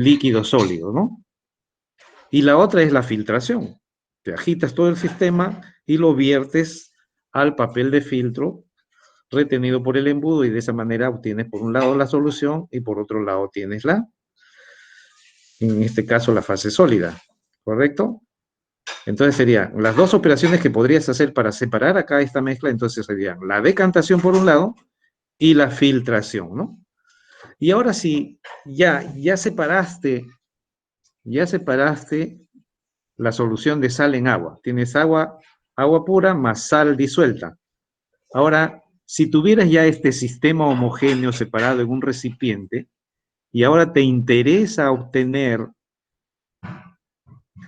líquido sólido, ¿no? Y la otra es la filtración. Te agitas todo el sistema y lo viertes al papel de filtro retenido por el embudo y de esa manera obtienes por un lado la solución y por otro lado tienes en este caso, la fase sólida, ¿correcto? Entonces serían las dos operaciones que podrías hacer para separar acá esta mezcla, entonces serían la decantación por un lado y la filtración, ¿no? Y ahora sí, ya separaste la solución de sal en agua. Tienes agua pura más sal disuelta. Ahora, si tuvieras ya este sistema homogéneo separado en un recipiente y ahora te interesa obtener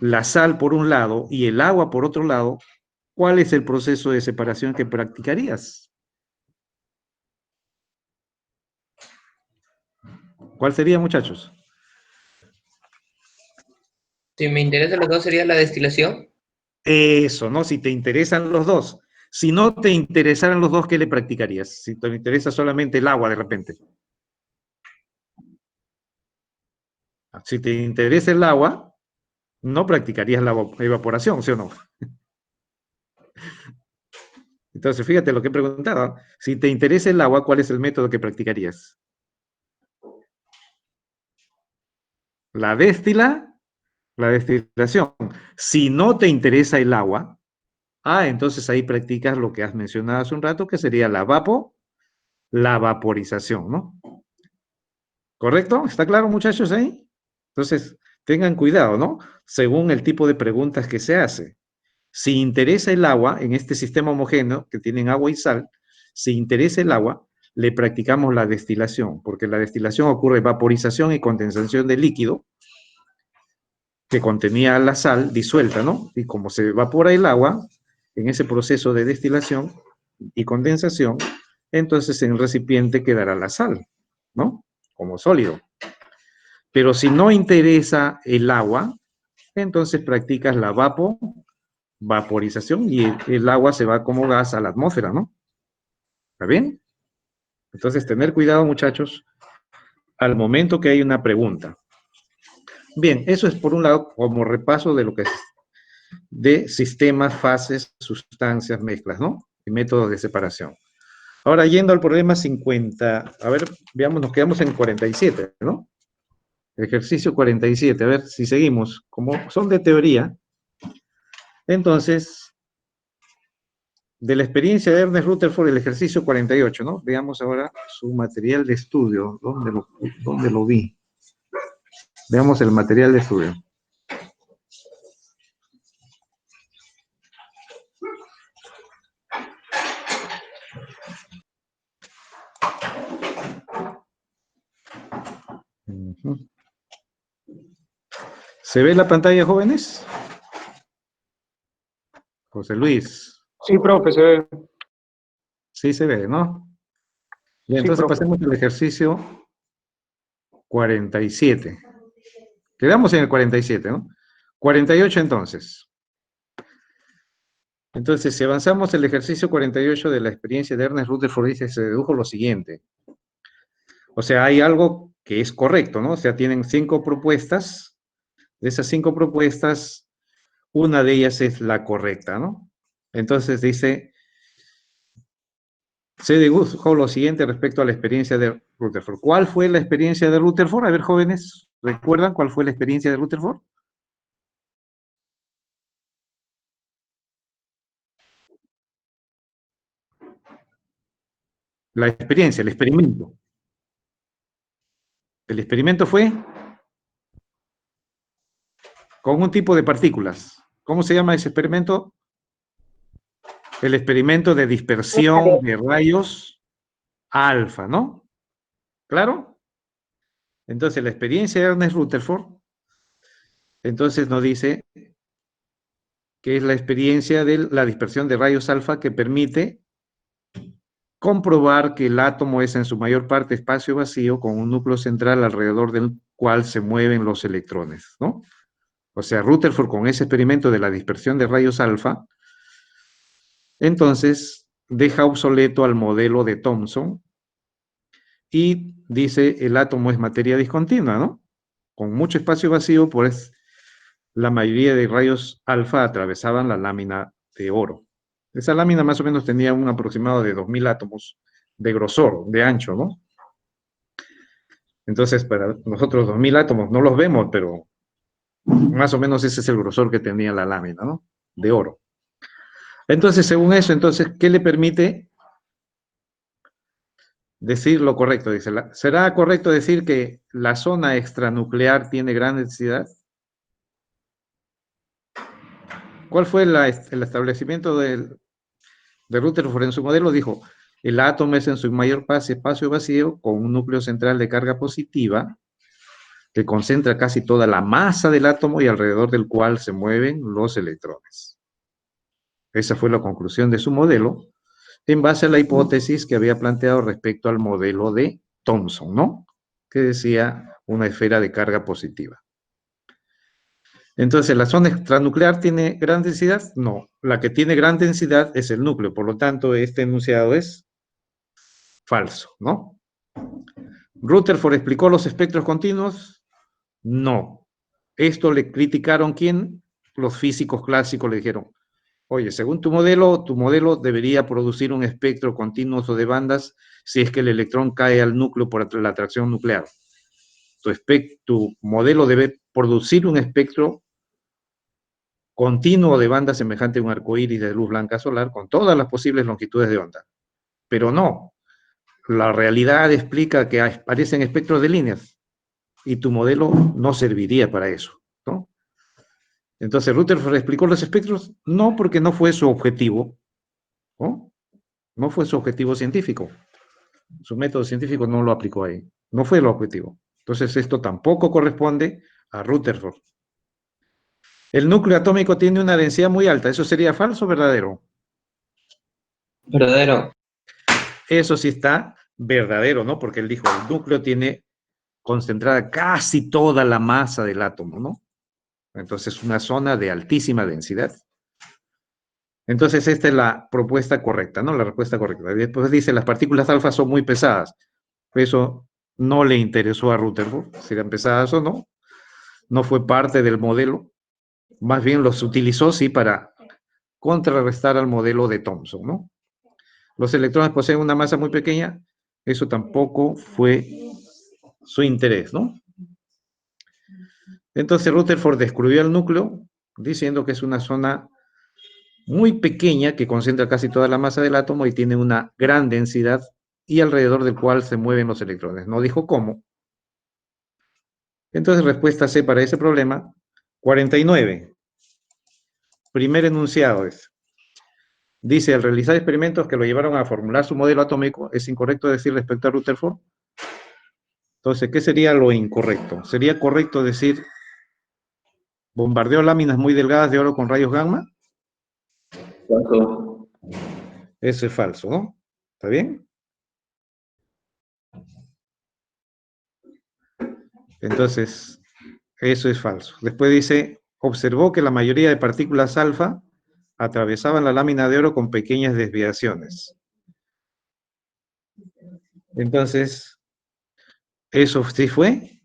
la sal por un lado y el agua por otro lado, ¿cuál es el proceso de separación que practicarías? ¿Cuál sería, muchachos? Si me interesan los dos, sería la destilación. Eso, ¿no? Si te interesan los dos. Si no te interesaran los dos, ¿qué le practicarías? Si te interesa solamente el agua de repente. Si te interesa el agua, no practicarías la evaporación, ¿sí o no? Entonces, fíjate lo que he preguntado. Si te interesa el agua, ¿cuál es el método que practicarías? La la destilación. Si no te interesa el agua, entonces ahí practicas lo que has mencionado hace un rato, que sería la vaporización, ¿no? ¿Correcto? ¿Está claro, muchachos, ahí? Entonces, tengan cuidado, ¿no? Según el tipo de preguntas que se hace. Si interesa el agua en este sistema homogéneo que tienen agua y sal, si interesa el agua, le practicamos la destilación, porque la destilación ocurre vaporización y condensación del líquido que contenía la sal disuelta, ¿no? Y como se evapora el agua en ese proceso de destilación y condensación, entonces en el recipiente quedará la sal, ¿no? Como sólido. Pero si no interesa el agua, entonces practicas la vaporización y el agua se va como gas a la atmósfera, ¿no? ¿Está bien? Entonces, tener cuidado, muchachos, al momento que hay una pregunta. Bien, eso es por un lado como repaso de lo que es de sistemas, fases, sustancias, mezclas, ¿no? Y métodos de separación. Ahora, yendo al problema 50, a ver, veamos, nos quedamos en 47, ¿no? Ejercicio 47, a ver si seguimos. Como son de teoría, entonces, de la experiencia de Ernest Rutherford, el ejercicio 48, ¿no? Veamos ahora su material de estudio, dónde lo vi? Veamos el material de estudio. ¿Se ve la pantalla, jóvenes? José Luis. Sí, profe, se ve. Sí se ve, ¿no? Bien, Sí, entonces profe. pasemos al ejercicio 47. Quedamos en el 47, ¿no? 48 entonces. Entonces, si avanzamos el ejercicio 48 de la experiencia de Ernest Rutherford, dice, se dedujo lo siguiente. O sea, hay algo que es correcto, ¿no? O sea, tienen 5 propuestas. De esas 5 propuestas, una de ellas es la correcta, ¿no? Entonces dice, se dedujo lo siguiente respecto a la experiencia de Rutherford. ¿Cuál fue la experiencia de Rutherford? A ver, jóvenes, ¿recuerdan cuál fue la experiencia de Rutherford? La experiencia, el experimento. El experimento fue con un tipo de partículas. ¿Cómo se llama ese experimento? El experimento de dispersión de rayos alfa, ¿no? ¿Claro? Entonces, la experiencia de Ernest Rutherford, entonces nos dice que es la experiencia de la dispersión de rayos alfa que permite comprobar que el átomo es en su mayor parte espacio vacío con un núcleo central alrededor del cual se mueven los electrones, ¿no? O sea, Rutherford con ese experimento de la dispersión de rayos alfa, entonces deja obsoleto al modelo de Thomson y dice el átomo es materia discontinua, ¿no? con mucho espacio vacío, pues la mayoría de rayos alfa atravesaban la lámina de oro. Esa lámina más o menos tenía un aproximado de 2000 átomos de grosor, de ancho, ¿no? Entonces, para nosotros 2000 átomos no los vemos, pero más o menos ese es el grosor que tenía la lámina, ¿no? De oro. Entonces, según eso, entonces, ¿qué le permite decir lo correcto? Dice, ¿será correcto decir que la zona extranuclear tiene gran densidad? ¿Cuál fue el establecimiento de Rutherford en su modelo? Dijo, el átomo es en su mayor espacio vacío con un núcleo central de carga positiva que concentra casi toda la masa del átomo y alrededor del cual se mueven los electrones. Esa fue la conclusión de su modelo en base a la hipótesis que había planteado respecto al modelo de Thomson, ¿no? Que decía una esfera de carga positiva. Entonces, ¿la zona extranuclear tiene gran densidad? No, la que tiene gran densidad es el núcleo, por lo tanto, este enunciado es falso, ¿no? ¿Rutherford explicó los espectros continuos? No. Esto le criticaron, ¿quién? Los físicos clásicos le dijeron, oye, según tu modelo debería producir un espectro continuo de bandas si es que el electrón cae al núcleo por la atracción nuclear. Tu modelo debe producir un espectro continuo de bandas semejante a un arco iris de luz blanca solar con todas las posibles longitudes de onda. Pero no, la realidad explica que aparecen espectros de líneas y tu modelo no serviría para eso, ¿no? Entonces, ¿Rutherford explicó los espectros? No, porque no fue su objetivo, ¿no? No fue su objetivo científico. Su método científico no lo aplicó ahí. No fue el objetivo. Entonces, esto tampoco corresponde a Rutherford. El núcleo atómico tiene una densidad muy alta. ¿Eso sería falso o verdadero? Verdadero. Eso sí está verdadero, ¿no? Porque él dijo, el núcleo tiene concentrada casi toda la masa del átomo, ¿no? Entonces, una zona de altísima densidad. Entonces, esta es la propuesta correcta, ¿no? La respuesta correcta. Y después dice, las partículas alfa son muy pesadas. Eso no le interesó a Rutherford, si eran pesadas o no. No fue parte del modelo. Más bien los utilizó, sí, para contrarrestar al modelo de Thomson, ¿no? Los electrones poseen una masa muy pequeña. Eso tampoco fue su interés, ¿no? Entonces Rutherford descubrió el núcleo diciendo que es una zona muy pequeña que concentra casi toda la masa del átomo y tiene una gran densidad y alrededor del cual se mueven los electrones. No dijo cómo. Entonces, respuesta C para ese problema, 49. Primer enunciado es, dice, al realizar experimentos que lo llevaron a formular su modelo atómico, ¿es incorrecto decir respecto a Rutherford? Entonces, ¿qué sería lo incorrecto? ¿Sería correcto decir, bombardeó láminas muy delgadas de oro con rayos gamma? Falso. Eso es falso, ¿no? ¿Está bien? Entonces, eso es falso. Después dice, observó que la mayoría de partículas alfa atravesaban la lámina de oro con pequeñas desviaciones. Entonces, eso sí fue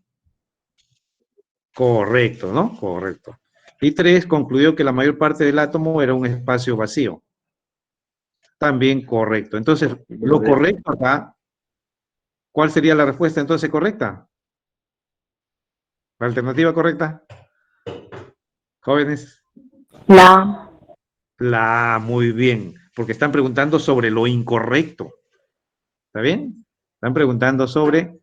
correcto, ¿no? Correcto. Y 3, concluyó que la mayor parte del átomo era un espacio vacío. También correcto. Entonces, lo correcto acá, ¿cuál sería la respuesta entonces correcta? ¿La alternativa correcta? Jóvenes. La, Muy bien, porque están preguntando sobre lo incorrecto. ¿Está bien? Están preguntando sobre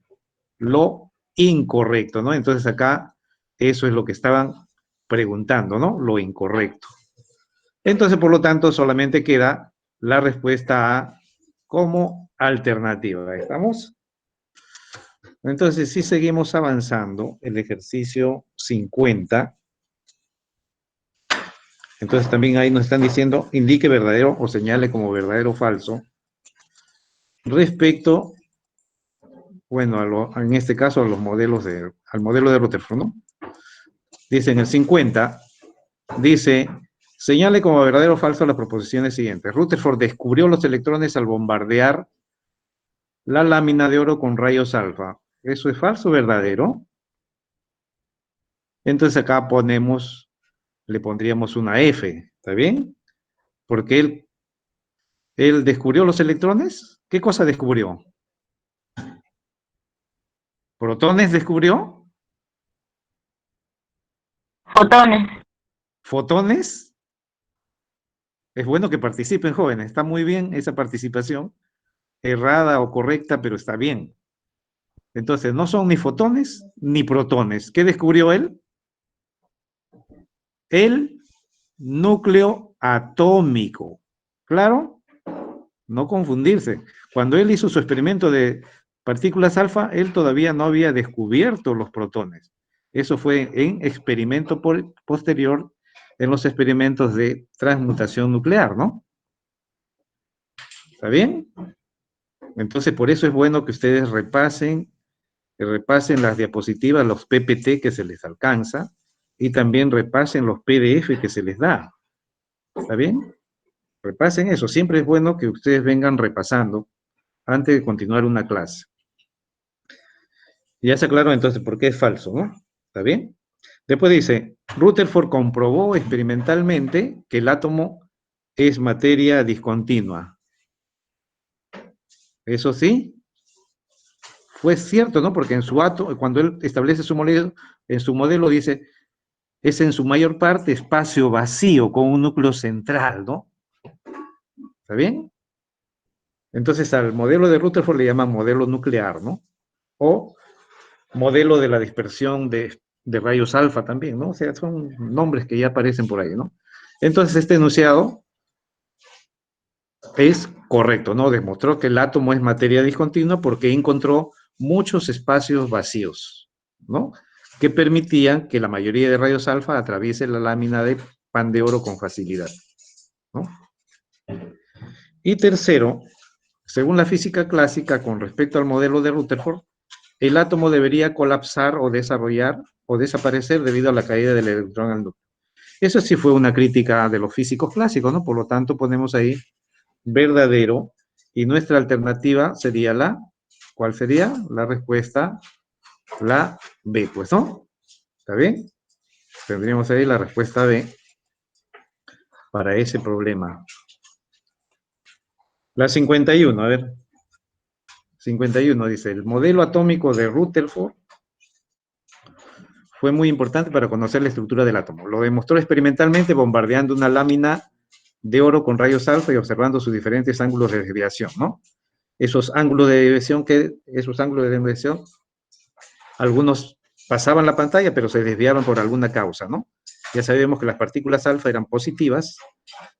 lo incorrecto, ¿no? Entonces acá eso es lo que estaban preguntando, ¿no? Lo incorrecto. Entonces, por lo tanto, solamente queda la respuesta A como alternativa. ¿Estamos? Entonces, si seguimos avanzando, el ejercicio 50. Entonces, también ahí nos están diciendo, indique verdadero o señale como verdadero o falso respecto, bueno, en este caso a los modelos al modelo de Rutherford, ¿no? Dice en el 50, dice, señale como verdadero o falso las proposiciones siguientes. Rutherford descubrió los electrones al bombardear la lámina de oro con rayos alfa. ¿Eso es falso o verdadero? Entonces acá ponemos, le pondríamos una F, ¿está bien? Porque él descubrió los electrones. ¿Qué cosa descubrió? ¿Protones descubrió? Fotones. ¿Fotones? Es bueno que participen, jóvenes. Está muy bien esa participación, errada o correcta, pero está bien. Entonces, no son ni fotones ni protones. ¿Qué descubrió él? El núcleo atómico. ¿Claro? No confundirse. Cuando él hizo su experimento de partículas alfa, él todavía no había descubierto los protones. Eso fue en experimento posterior, en los experimentos de transmutación nuclear, ¿no? ¿Está bien? Entonces, por eso es bueno que ustedes repasen las diapositivas, los PPT que se les alcanza, y también repasen los PDF que se les da. ¿Está bien? Repasen eso. Siempre es bueno que ustedes vengan repasando antes de continuar una clase. Ya se aclaró entonces por qué es falso, ¿no? ¿Está bien? Después dice, Rutherford comprobó experimentalmente que el átomo es materia discontinua. Eso sí, fue cierto, ¿no? Porque en su átomo, cuando él establece su modelo, en su modelo dice, es en su mayor parte espacio vacío con un núcleo central, ¿no? ¿Está bien? Entonces al modelo de Rutherford le llaman modelo nuclear, ¿no? O modelo de la dispersión de rayos alfa también, ¿no? O sea, son nombres que ya aparecen por ahí, ¿no? Entonces este enunciado es correcto, ¿no? Demostró que el átomo es materia discontinua porque encontró muchos espacios vacíos, ¿no? Que permitían que la mayoría de rayos alfa atraviese la lámina de pan de oro con facilidad, ¿no? Y tercero, según la física clásica con respecto al modelo de Rutherford, el átomo debería colapsar o desarrollar o desaparecer debido a la caída del electrón al núcleo. Eso sí fue una crítica de los físicos clásicos, ¿no? Por lo tanto, ponemos ahí verdadero y nuestra alternativa sería ¿cuál sería? La respuesta, la B, pues, ¿no? ¿Está bien? Tendríamos ahí la respuesta B para ese problema. La 51, a ver. 51 dice, el modelo atómico de Rutherford fue muy importante para conocer la estructura del átomo. Lo demostró experimentalmente bombardeando una lámina de oro con rayos alfa y observando sus diferentes ángulos de desviación, ¿no? Esos ángulos de desviación, algunos pasaban la pantalla, pero se desviaban por alguna causa, ¿no? Ya sabemos que las partículas alfa eran positivas.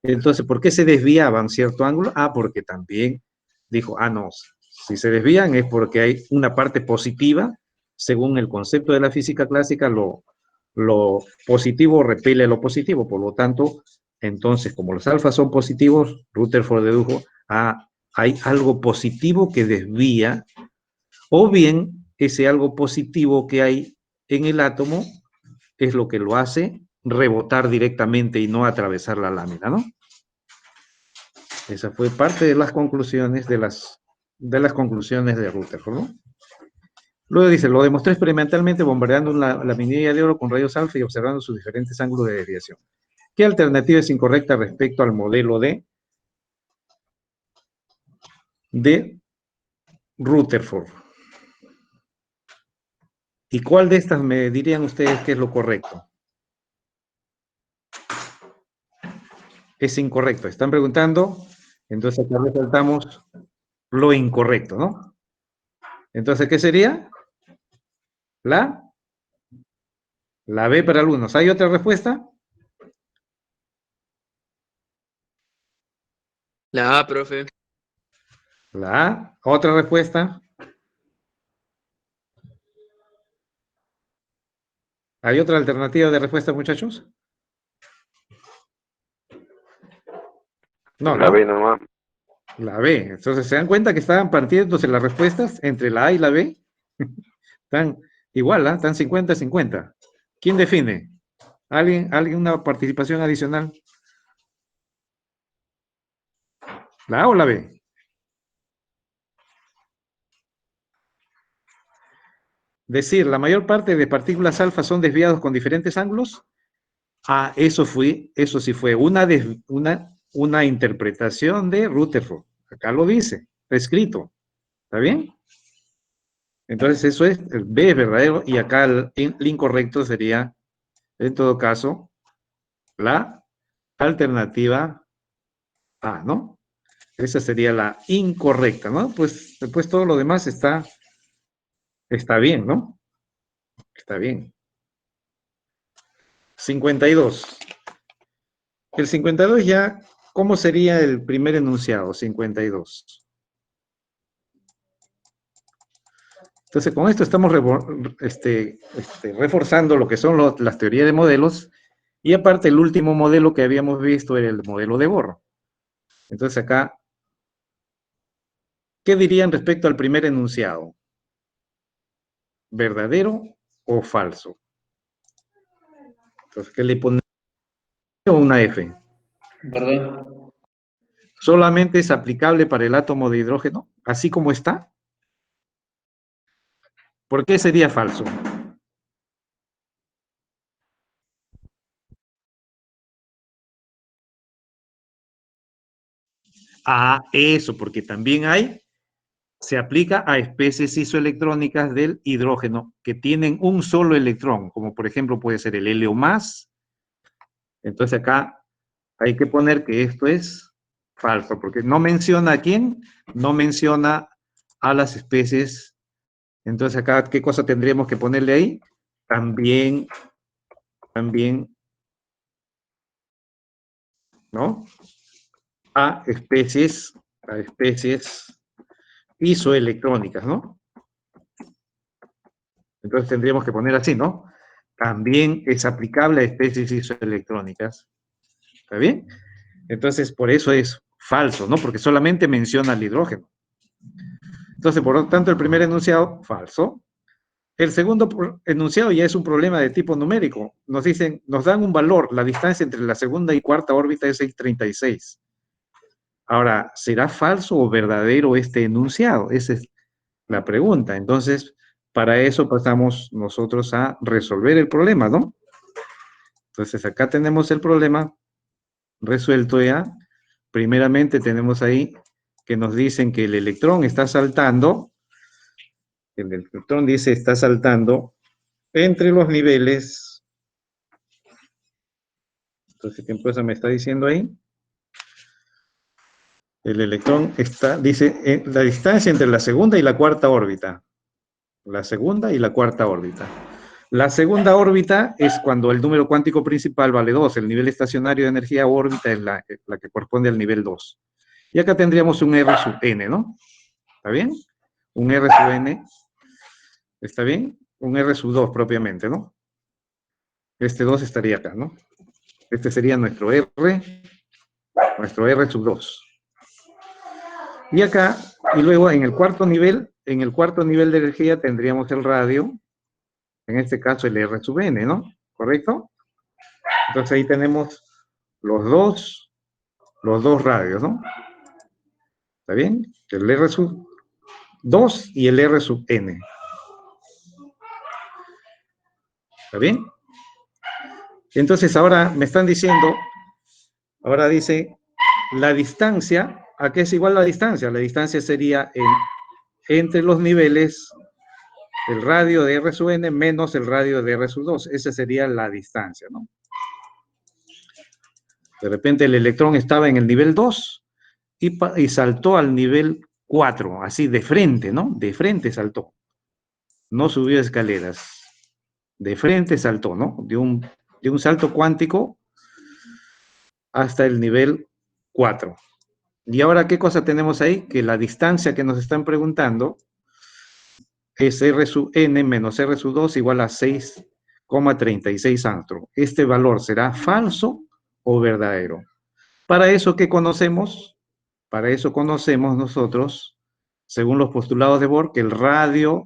Entonces, ¿por qué se desviaban cierto ángulo? Ah, porque también dijo, no, si se desvían es porque hay una parte positiva, según el concepto de la física clásica, lo positivo repele lo positivo, por lo tanto, entonces, como los alfas son positivos, Rutherford dedujo, hay algo positivo que desvía, o bien ese algo positivo que hay en el átomo es lo que lo hace rebotar directamente y no atravesar la lámina, ¿no? Esa fue parte de las conclusiones de las conclusiones de Rutherford, ¿no? Luego dice, lo demostró experimentalmente bombardeando la minilla de oro con rayos alfa y observando sus diferentes ángulos de desviación. ¿Qué alternativa es incorrecta respecto al modelo de Rutherford? ¿Y cuál de estas me dirían ustedes que es lo correcto? Es incorrecto. Están preguntando, entonces acá resaltamos lo incorrecto, ¿no? Entonces, ¿qué sería? La, la B para algunos. ¿Hay otra respuesta? La A, profe. La A. ¿Otra respuesta? ¿Hay otra alternativa de respuesta, muchachos? No, La B ¿no? nomás. La B. Entonces, ¿se dan cuenta que estaban partiéndose las respuestas entre la A y la B? Están igual, ¿ah? Están 50-50. ¿Quién define? ¿Alguien una participación adicional? ¿La A o la B? decir, la mayor parte de partículas alfa son desviados con diferentes ángulos. Ah, eso sí fue una interpretación de Rutherford. Acá lo dice, está escrito. ¿Está bien? Entonces eso es, el B es verdadero y acá el incorrecto sería, en todo caso, la alternativa A, ¿no? Esa sería la incorrecta, ¿no? Pues después todo lo demás está bien, ¿no? Está bien. 52. El 52 ya, ¿cómo sería el primer enunciado? 52. Entonces, con esto estamos reforzando lo que son las teorías de modelos y aparte el último modelo que habíamos visto era el modelo de Bohr. Entonces acá, ¿qué dirían respecto al primer enunciado? ¿Verdadero o falso? Entonces, ¿qué le ponemos? Una F. ¿Verdad? ¿Solamente es aplicable para el átomo de hidrógeno, así como está? ¿Por qué sería falso? Ah, eso, porque también se aplica a especies isoelectrónicas del hidrógeno que tienen un solo electrón, como por ejemplo puede ser el helio más. Entonces acá hay que poner que esto es falso, porque no menciona a quién, no menciona a las especies. Entonces acá, ¿qué cosa tendríamos que ponerle ahí? También, ¿no? A especies isoelectrónicas, ¿no? Entonces tendríamos que poner así, ¿no? También es aplicable a especies isoelectrónicas. ¿Está bien? Entonces, por eso es falso, ¿no? Porque solamente menciona el hidrógeno. Entonces, por lo tanto, el primer enunciado, falso. El segundo enunciado ya es un problema de tipo numérico. Nos dicen, nos dan un valor, la distancia entre la segunda y cuarta órbita es 636. Ahora, ¿será falso o verdadero este enunciado? Esa es la pregunta. Entonces, para eso pasamos nosotros a resolver el problema, ¿no? Entonces, acá tenemos el problema resuelto ya. Primeramente tenemos ahí que nos dicen que el electrón está saltando, el electrón dice está saltando entre los niveles. Entonces, ¿qué cosa me está diciendo ahí? El electrón dice, la distancia entre la segunda y la cuarta órbita. La segunda y la cuarta órbita. La segunda órbita es cuando el número cuántico principal vale 2. El nivel estacionario de energía órbita es la que corresponde al nivel 2. Y acá tendríamos un R sub n, ¿no? ¿Está bien? Un R sub n, ¿está bien? Un R sub 2 propiamente, ¿no? Este 2 estaría acá, ¿no? Este sería nuestro R sub 2. Y acá, y luego en el cuarto nivel de energía tendríamos el radio, en este caso el R sub n, ¿no? ¿Correcto? Entonces ahí tenemos los dos radios, ¿no? ¿Está bien? El R sub 2 y el R sub n. ¿Está bien? Entonces ahora me están diciendo, ahora dice, la distancia, ¿a qué es igual la distancia? La distancia sería entre los niveles, el radio de R sub n menos el radio de R sub 2. Esa sería la distancia, ¿no? De repente el electrón estaba en el nivel 2 y saltó al nivel 4, así de frente, ¿no? De frente saltó. No subió escaleras. De frente saltó, ¿no? De un salto cuántico hasta el nivel 4. Y ahora, ¿qué cosa tenemos ahí? Que la distancia que nos están preguntando es R sub n menos R sub 2 igual a 6,36 angstrom. ¿Este valor será falso o verdadero? Para eso, ¿qué conocemos? Para eso conocemos nosotros, según los postulados de Bohr, que el radio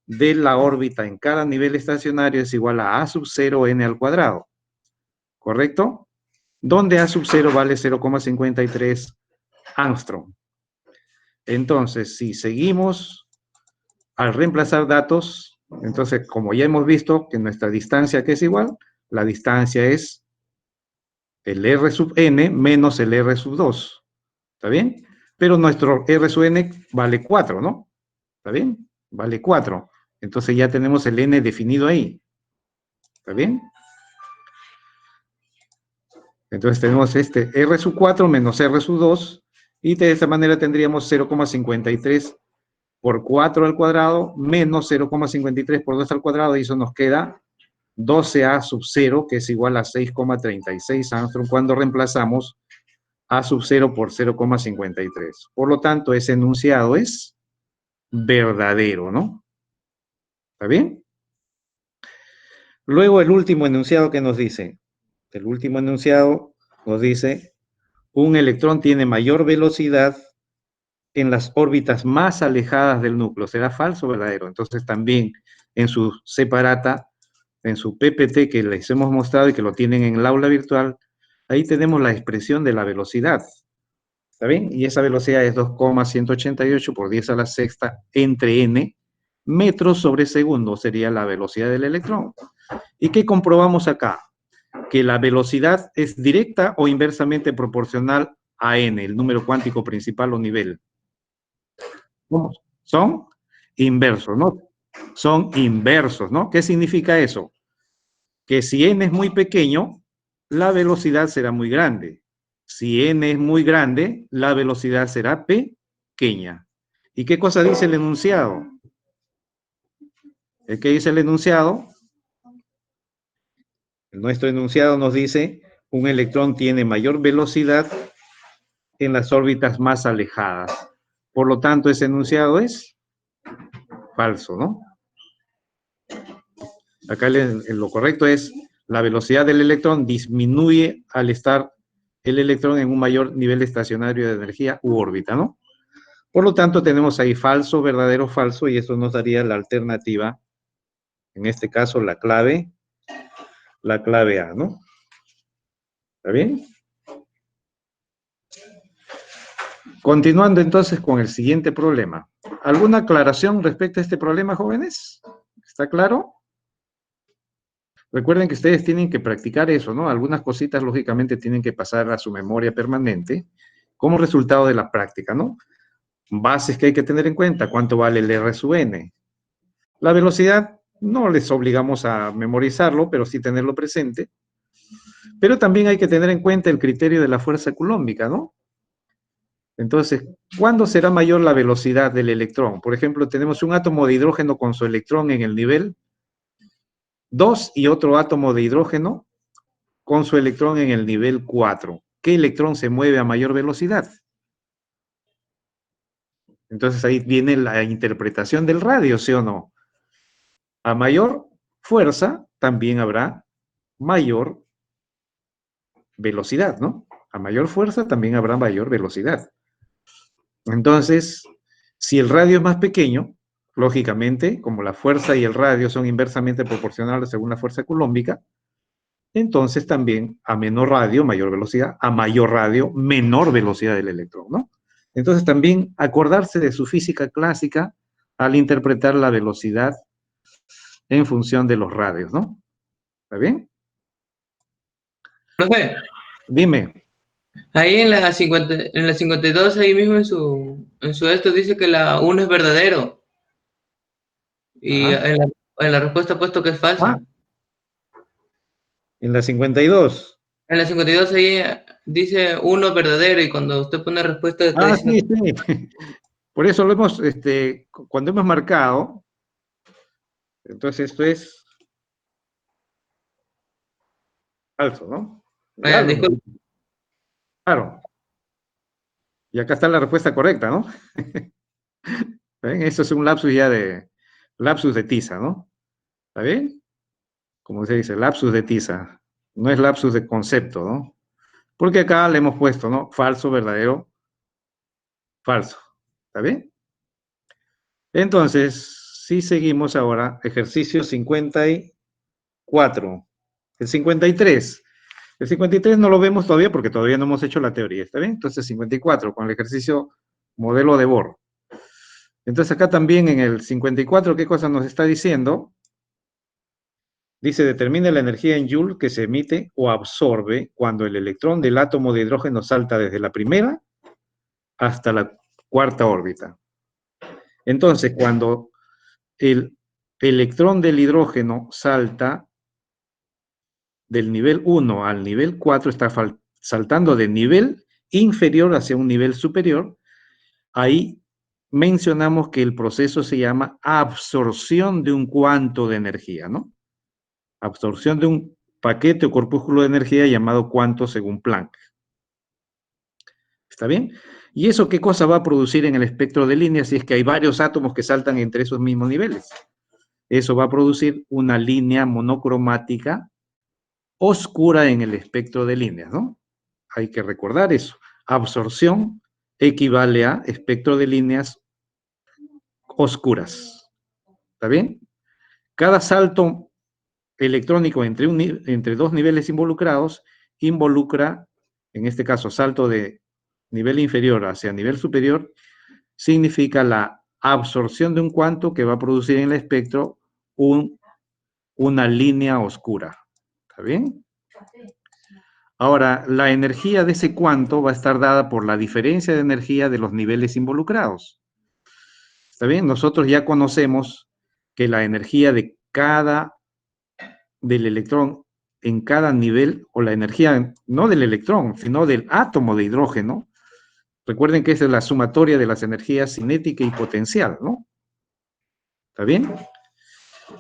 de la órbita en cada nivel estacionario es igual a sub 0 n al cuadrado. ¿Correcto? Donde A sub 0 vale 0,53 angstrom. Entonces, si seguimos al reemplazar datos, Entonces, como ya hemos visto que nuestra distancia que es igual, la distancia es el R sub n menos el R sub 2. ¿Está bien? Pero nuestro R sub n vale 4, ¿no? ¿Está bien? Vale 4. Entonces ya tenemos el n definido ahí. ¿Está bien? Entonces tenemos este R sub 4 menos R sub 2 y de esta manera tendríamos 0,53 por 4 al cuadrado menos 0,53 por 2 al cuadrado y eso nos queda 12A sub 0, que es igual a 6,36 Armstrong cuando reemplazamos A sub 0 por 0,53. Por lo tanto, ese enunciado es verdadero, ¿no? ¿Está bien? Luego el último enunciado que nos dice, el último enunciado nos dice, un electrón tiene mayor velocidad en las órbitas más alejadas del núcleo. ¿Será falso o verdadero? Entonces también en su separata, en su PPT que les hemos mostrado y que lo tienen en el aula virtual, ahí tenemos la expresión de la velocidad. ¿Está bien? Y esa velocidad es 2,188 por 10 a la sexta entre n metros sobre segundo, sería la velocidad del electrón. ¿Y qué comprobamos acá? Que la velocidad es directa o inversamente proporcional a n, el número cuántico principal o nivel. ¿Cómo? Son inversos, ¿no? Son inversos, ¿no? ¿Qué significa eso? Que si n es muy pequeño, la velocidad será muy grande. Si n es muy grande, la velocidad será pequeña. ¿Y qué cosa dice el enunciado? ¿Qué dice el enunciado? Nuestro enunciado nos dice, un electrón tiene mayor velocidad en las órbitas más alejadas. Por lo tanto, ese enunciado es falso, ¿no? Acá lo correcto es, la velocidad del electrón disminuye al estar el electrón en un mayor nivel estacionario de energía u órbita, ¿no? Por lo tanto, tenemos ahí falso, verdadero, falso, y eso nos daría la alternativa, en este caso la clave A, ¿no? ¿Está bien? Continuando entonces con el siguiente problema. ¿Alguna aclaración respecto a este problema, jóvenes? ¿Está claro? Recuerden que ustedes tienen que practicar eso, ¿no? Algunas cositas, lógicamente, tienen que pasar a su memoria permanente como resultado de la práctica, ¿no? Bases que hay que tener en cuenta, cuánto vale el R sub n. La velocidad, no les obligamos a memorizarlo, pero sí tenerlo presente. Pero también hay que tener en cuenta el criterio de la fuerza coulombica, ¿no? Entonces, ¿cuándo será mayor la velocidad del electrón? Por ejemplo, tenemos un átomo de hidrógeno con su electrón en el nivel 2 y otro átomo de hidrógeno con su electrón en el nivel 4. ¿Qué electrón se mueve a mayor velocidad? Entonces ahí viene la interpretación del radio, ¿sí o no? A mayor fuerza también habrá mayor velocidad, ¿no? A mayor fuerza también habrá mayor velocidad. Entonces, si el radio es más pequeño, lógicamente, como la fuerza y el radio son inversamente proporcionales según la fuerza coulombica, entonces también a menor radio, mayor velocidad, a mayor radio, menor velocidad del electrón, ¿no? Entonces también acordarse de su física clásica al interpretar la velocidad en función de los radios, ¿no? ¿Está bien? Profe, Dime. ahí en la 52, ahí mismo en su esto dice que la 1 es verdadero. Y Ajá. en la respuesta ha puesto que es Ah, falso. en la 52. En la 52 ahí dice 1 verdadero y cuando usted pone respuesta está Ah, diciendo sí, sí. Por eso lo hemos, cuando hemos marcado, entonces esto es falso, ¿no? Ya lo hemos disculpe, dicho. Claro. Y acá está la respuesta correcta, ¿no? ¿Ven? Eso es un lapsus de tiza, ¿no? ¿Está bien? Como se dice, lapsus de tiza. No es lapsus de concepto, ¿no? Porque acá le hemos puesto, ¿no? Falso, verdadero, falso. ¿Está bien? Entonces, si seguimos ahora, ejercicio 54. El 53. El 53 no lo vemos todavía porque todavía no hemos hecho la teoría, ¿está bien? Entonces, 54, con el ejercicio modelo de Bohr. Entonces acá también en el 54, ¿qué cosa nos está diciendo? Dice, determina la energía en Joule que se emite o absorbe cuando el electrón del átomo de hidrógeno salta desde la primera hasta la cuarta órbita. Entonces, cuando el electrón del hidrógeno salta del nivel 1 al nivel 4, está saltando de nivel inferior hacia un nivel superior, ahí mencionamos que el proceso se llama absorción de un cuanto de energía, ¿no? Absorción de un paquete o corpúsculo de energía llamado cuanto según Planck. ¿Está bien? ¿Y eso qué cosa va a producir en el espectro de líneas si es que hay varios átomos que saltan entre esos mismos niveles? Eso va a producir una línea monocromática oscura en el espectro de líneas, ¿no? Hay que recordar eso. Absorción equivale a espectro de líneas oscuras. ¿Está bien? Cada salto electrónico entre dos niveles involucrados involucra, en este caso, salto de nivel inferior hacia nivel superior, significa la absorción de un cuanto que va a producir en el espectro una línea oscura. ¿Está bien? Ahora, la energía de ese cuanto va a estar dada por la diferencia de energía de los niveles involucrados. ¿Está bien? Nosotros ya conocemos que la energía del electrón en cada nivel, o la energía no del electrón, sino del átomo de hidrógeno. Recuerden que esa es la sumatoria de las energías cinética y potencial, ¿no? ¿Está bien?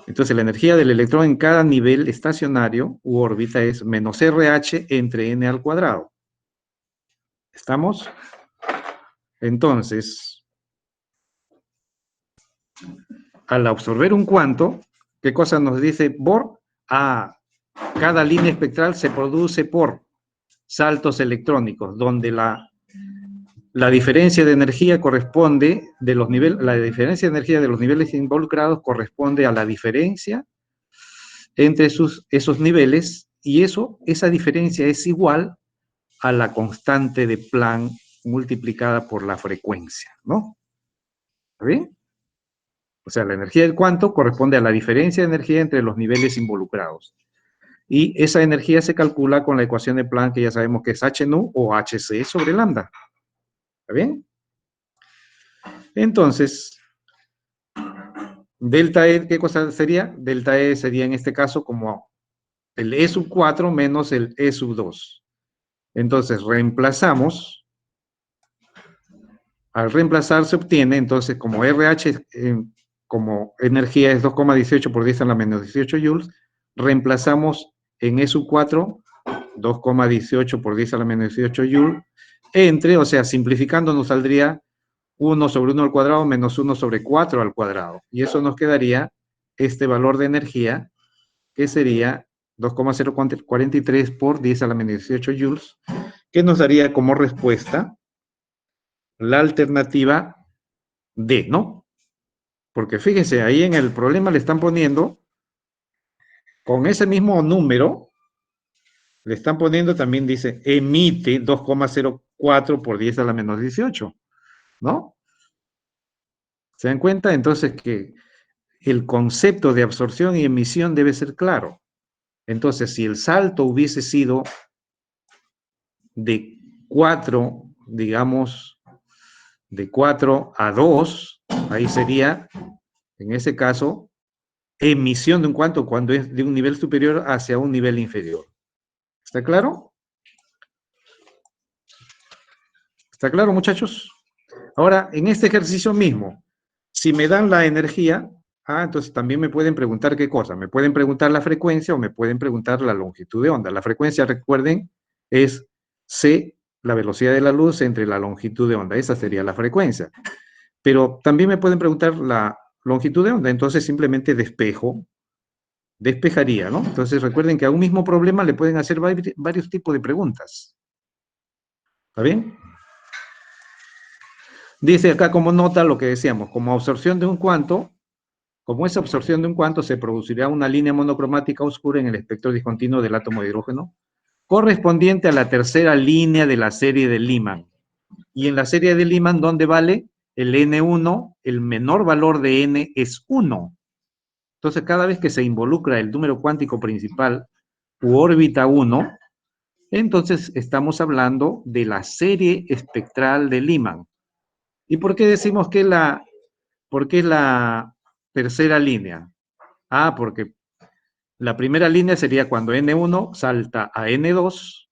Entonces, la energía del electrón en cada nivel estacionario u órbita es menos RH entre n al cuadrado. ¿Estamos? Entonces, al absorber un cuanto, ¿qué cosa nos dice Bohr? Cada línea espectral se produce por saltos electrónicos, donde la diferencia de energía corresponde de los niveles, la diferencia de energía de los niveles involucrados corresponde a la diferencia entre esos niveles, y esa diferencia es igual a la constante de Planck multiplicada por la frecuencia, ¿no? ¿Está bien? O sea, la energía del cuanto corresponde a la diferencia de energía entre los niveles involucrados. Y esa energía se calcula con la ecuación de Planck, que ya sabemos que es h nu o hc sobre lambda. ¿Está bien? Entonces, delta E, ¿qué cosa sería? Delta E sería en este caso como el E sub 4 menos el E sub 2. Entonces, al reemplazar se obtiene, entonces, como RH, como energía es 2,18 por 10 a la menos 18 joules, reemplazamos en E sub 4, 2,18 por 10 a la menos 18 joules, o sea, simplificando nos saldría 1 sobre 1 al cuadrado menos 1 sobre 4 al cuadrado. Y eso nos quedaría este valor de energía, que sería 2,043 por 10 a la menos 18 joules, que nos daría como respuesta la alternativa D, ¿no? Porque fíjense, ahí en el problema le están poniendo, con ese mismo número, le están poniendo también, dice, emite 2,04 por 10 a la menos 18, ¿no? ¿Se dan cuenta? Entonces que el concepto de absorción y emisión debe ser claro. Entonces, si el salto hubiese sido de 4, digamos, de 4 a 2, ahí sería, en ese caso, emisión de un cuanto cuando es de un nivel superior hacia un nivel inferior. ¿Está claro? ¿Está claro, muchachos? Ahora, en este ejercicio mismo, si me dan la energía, entonces también me pueden preguntar qué cosa. Me pueden preguntar la frecuencia o me pueden preguntar la longitud de onda. La frecuencia, recuerden, es c, la velocidad de la luz, entre la longitud de onda. Esa sería la frecuencia. Pero también me pueden preguntar la longitud de onda. Entonces simplemente despejaría, ¿no? Entonces recuerden que a un mismo problema le pueden hacer varios tipos de preguntas. ¿Está bien? Dice acá como nota lo que decíamos, como absorción de un cuanto, como esa absorción de un cuanto se producirá una línea monocromática oscura en el espectro discontinuo del átomo de hidrógeno, correspondiente a la tercera línea de la serie de Lyman. Y en la serie de Lyman, ¿dónde vale? el N1, el menor valor de N es 1. Entonces, cada vez que se involucra el número cuántico principal u órbita 1, entonces estamos hablando de la serie espectral de Lyman. ¿Y por qué decimos que es la tercera línea? Ah, porque la primera línea sería cuando N1 salta a N2,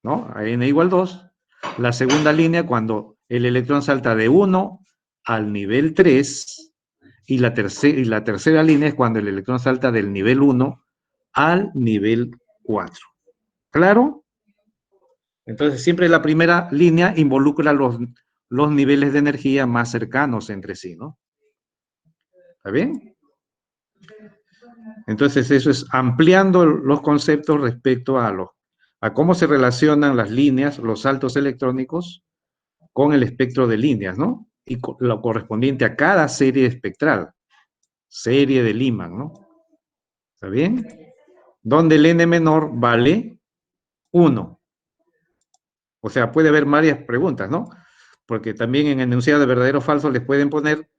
¿no? A N igual 2. La segunda línea cuando el electrón salta de 1 al nivel 3. Y la tercera línea es cuando el electrón salta del nivel 1 al nivel 4. ¿Claro? Entonces, siempre la primera línea involucra los niveles de energía más cercanos entre sí, ¿no? ¿Está bien? Entonces, eso es ampliando los conceptos respecto a cómo se relacionan las líneas, los saltos electrónicos, con el espectro de líneas, ¿no? Y lo correspondiente a cada serie espectral, serie de Lyman, ¿no? ¿Está bien? Donde el n menor vale 1. O sea, puede haber varias preguntas, ¿no? Porque también en enunciado de verdadero o falso les pueden poner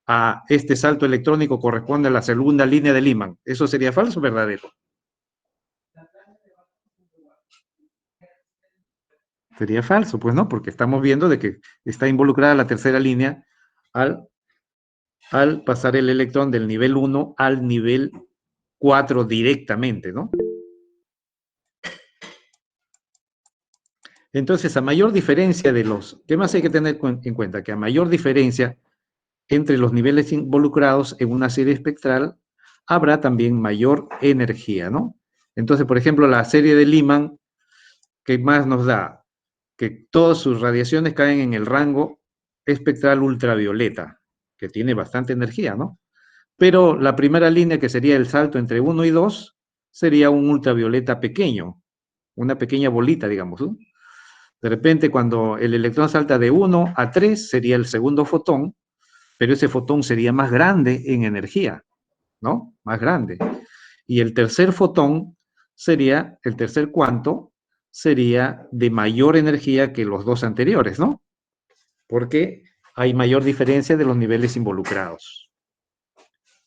a este salto electrónico corresponde a la segunda línea de Lyman. ¿Eso sería falso o verdadero? Sería falso, pues no, porque estamos viendo de que está involucrada la tercera línea al, al pasar el electrón del nivel 1 al nivel 4 directamente, ¿no? Entonces, a mayor diferencia de los, ¿qué más hay que tener en cuenta? Que a mayor diferencia entre los niveles involucrados en una serie espectral, habrá también mayor energía, ¿no? Entonces, por ejemplo, la serie de Lyman, ¿qué más nos da? Que todas sus radiaciones caen en el rango espectral ultravioleta, que tiene bastante energía, ¿no? Pero la primera línea, que sería el salto entre 1 y 2, sería un ultravioleta pequeño, una pequeña bolita, digamos, ¿no? De repente, cuando el electrón salta de 1 a 3, sería el segundo fotón, pero ese fotón sería más grande en energía, ¿no? Más grande. Y el tercer fotón sería, el tercer cuanto, sería de mayor energía que los dos anteriores, ¿no? Porque hay mayor diferencia de los niveles involucrados.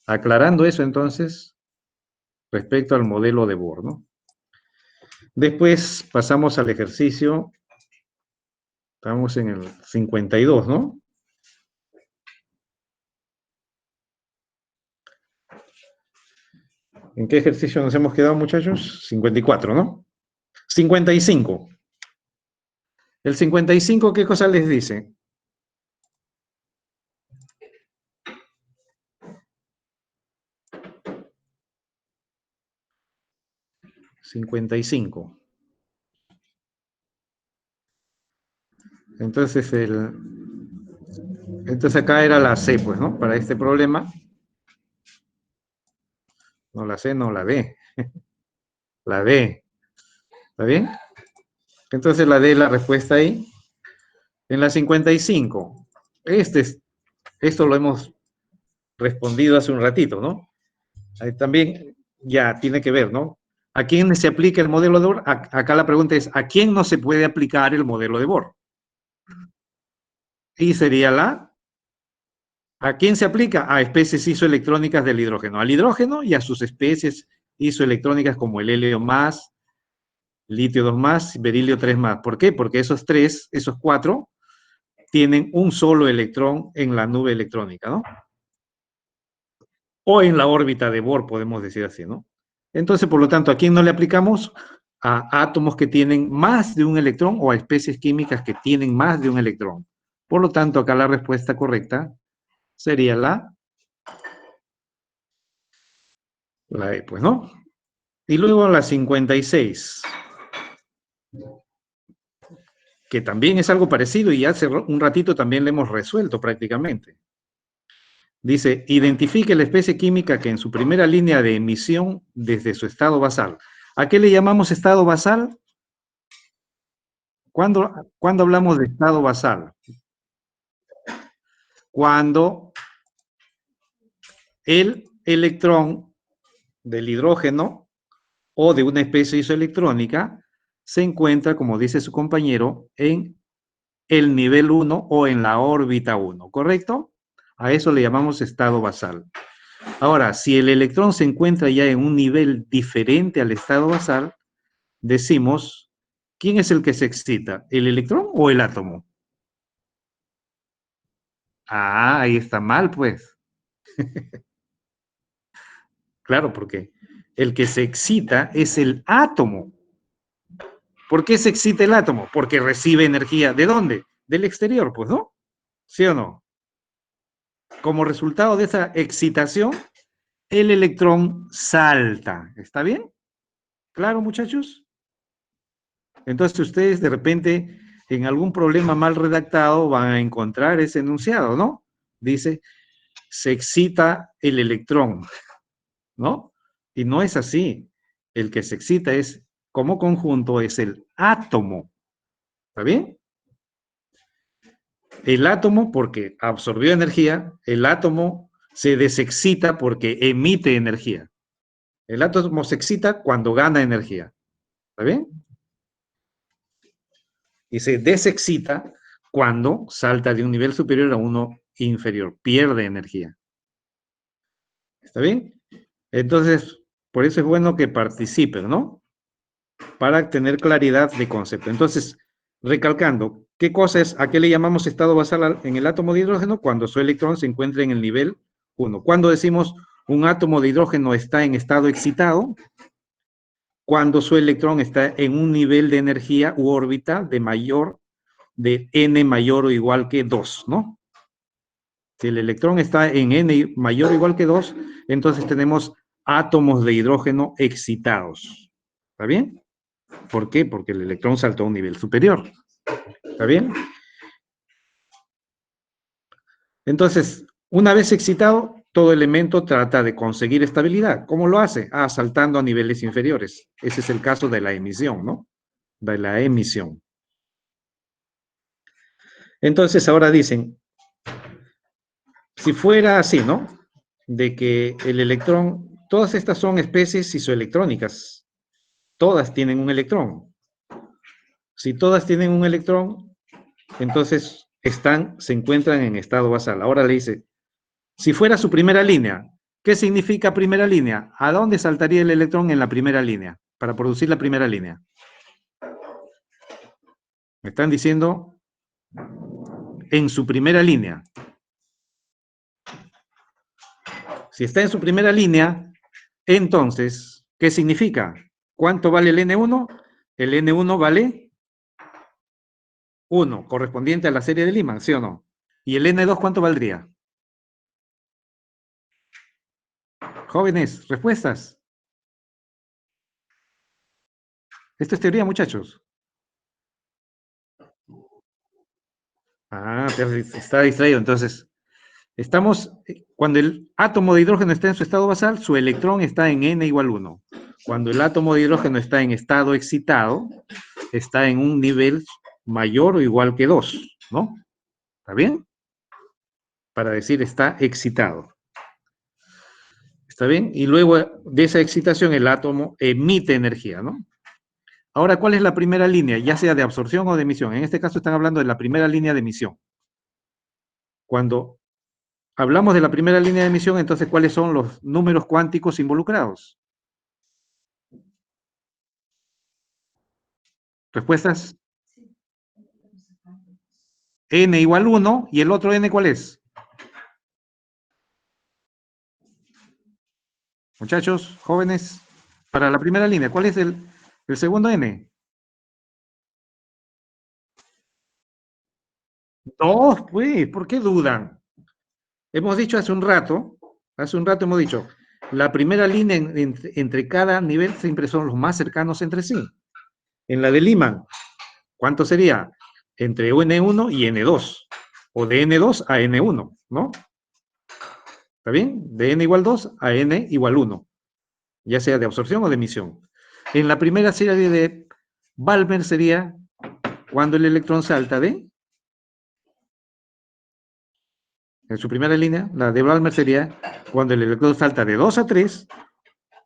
Aclarando eso, entonces, respecto al modelo de Bohr, ¿no? Después pasamos al ejercicio, estamos en el 52, ¿no? ¿En qué ejercicio nos hemos quedado, muchachos? 54, ¿no? 55. El 55, ¿qué cosa les dice? 55. Entonces, entonces acá era la C, pues, ¿no? Para este problema. No la C, no la D. La D. ¿Está bien? Entonces la D es la respuesta ahí. En la 55. Esto lo hemos respondido hace un ratito, ¿no? Ahí también ya tiene que ver, ¿no? ¿A quién se aplica el modelo de Bohr? Acá la pregunta es, ¿a quién no se puede aplicar el modelo de Bohr? Y sería ¿a quién se aplica? A especies isoelectrónicas del hidrógeno. Al hidrógeno y a sus especies isoelectrónicas como el helio más, litio 2 más, berilio 3 más. ¿Por qué? Porque esos cuatro, tienen un solo electrón en la nube electrónica, ¿no? O en la órbita de Bohr, podemos decir así, ¿no? Entonces, por lo tanto, ¿a quién no le aplicamos? A átomos que tienen más de un electrón o a especies químicas que tienen más de un electrón. Por lo tanto, acá la respuesta correcta sería la E, pues, ¿no? Y luego la 56, que también es algo parecido y hace un ratito también le hemos resuelto prácticamente. Dice, identifique la especie química que en su primera línea de emisión desde su estado basal. ¿A qué le llamamos estado basal? ¿Cuándo hablamos de estado basal? Cuando el electrón del hidrógeno o de una especie isoelectrónica se encuentra, como dice su compañero, en el nivel 1 o en la órbita 1, ¿correcto? A eso le llamamos estado basal. Ahora, si el electrón se encuentra ya en un nivel diferente al estado basal, decimos, ¿quién es el que se excita? ¿El electrón o el átomo? Ah, ahí está mal, pues. Claro, porque el que se excita es el átomo. ¿Por qué se excita el átomo? Porque recibe energía. ¿De dónde? Del exterior, pues, ¿no? ¿Sí o no? Como resultado de esa excitación, el electrón salta. ¿Está bien? ¿Claro, muchachos? Entonces ustedes de repente en algún problema mal redactado van a encontrar ese enunciado, ¿no? Dice, se excita el electrón, ¿no? Y no es así. El que se excita es, como conjunto, es el átomo. ¿Está bien? El átomo porque absorbió energía, el átomo se desexcita porque emite energía. El átomo se excita cuando gana energía. ¿Está bien? Y se desexcita cuando salta de un nivel superior a uno inferior, pierde energía. ¿Está bien? Entonces, por eso es bueno que participen, ¿no? Para tener claridad de concepto. Entonces, recalcando, ¿qué cosa es? ¿A qué le llamamos estado basal en el átomo de hidrógeno? Cuando su electrón se encuentra en el nivel 1. Cuando decimos un átomo de hidrógeno está en estado excitado, cuando su electrón está en un nivel de energía u órbita de n mayor o igual que 2, ¿no? Si el electrón está en n mayor o igual que 2, entonces tenemos átomos de hidrógeno excitados. ¿Está bien? ¿Por qué? Porque el electrón saltó a un nivel superior. ¿Está bien? Entonces, una vez excitado, todo elemento trata de conseguir estabilidad. ¿Cómo lo hace? Ah, saltando a niveles inferiores. Ese es el caso de la emisión, ¿no? De la emisión. Entonces, ahora dicen, si fuera así, ¿no? De que el electrón, todas estas son especies isoelectrónicas. Todas tienen un electrón. Si todas tienen un electrón, entonces se encuentran en estado basal. Ahora le dice, si fuera su primera línea, ¿qué significa primera línea? ¿A dónde saltaría el electrón en la primera línea? Para producir la primera línea. Me están diciendo en su primera línea. Si está en su primera línea, entonces, ¿qué significa? ¿Cuánto vale el N1? El N1 vale 1, correspondiente a la serie de Lyman, ¿sí o no? ¿Y el N2 cuánto valdría? Jóvenes, respuestas. Esto es teoría, muchachos. Ah, está distraído. Entonces, cuando el átomo de hidrógeno está en su estado basal, su electrón está en n igual 1. Cuando el átomo de hidrógeno está en estado excitado, está en un nivel mayor o igual que 2, ¿no? ¿Está bien? Para decir está excitado. ¿Está bien? Y luego de esa excitación el átomo emite energía, ¿no? Ahora, ¿cuál es la primera línea? Ya sea de absorción o de emisión. En este caso están hablando de la primera línea de emisión. Cuando hablamos de la primera línea de emisión, entonces, ¿cuáles son los números cuánticos involucrados? ¿Respuestas? N igual 1, ¿y el otro N cuál es? Muchachos, jóvenes, para la primera línea, ¿cuál es el segundo N? 2, pues, ¿por qué dudan? Hemos dicho hace un rato hemos dicho, la primera línea entre cada nivel siempre son los más cercanos entre sí. En la de Lyman, ¿cuánto sería? Entre N1 y N2, o de N2 a N1, ¿no? ¿Está bien? De N igual 2 a N igual 1, ya sea de absorción o de emisión. En la primera serie de Balmer sería cuando el electrón salta en su primera línea, la de Balmer sería cuando el electrón salta de 2 a 3,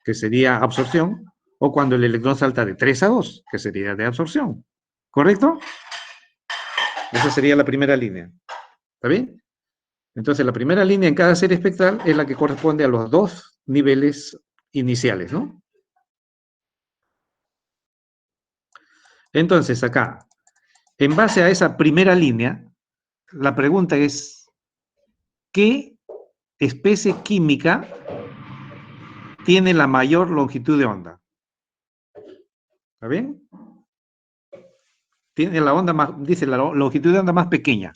que sería absorción, o cuando el electrón salta de 3 a 2, que sería de absorción. ¿Correcto? Esa sería la primera línea. ¿Está bien? Entonces, la primera línea en cada serie espectral es la que corresponde a los dos niveles iniciales, ¿no? Entonces, acá, en base a esa primera línea, la pregunta es, ¿qué especie química tiene la mayor longitud de onda? ¿Está bien? Tiene la onda más, dice la longitud de onda más pequeña.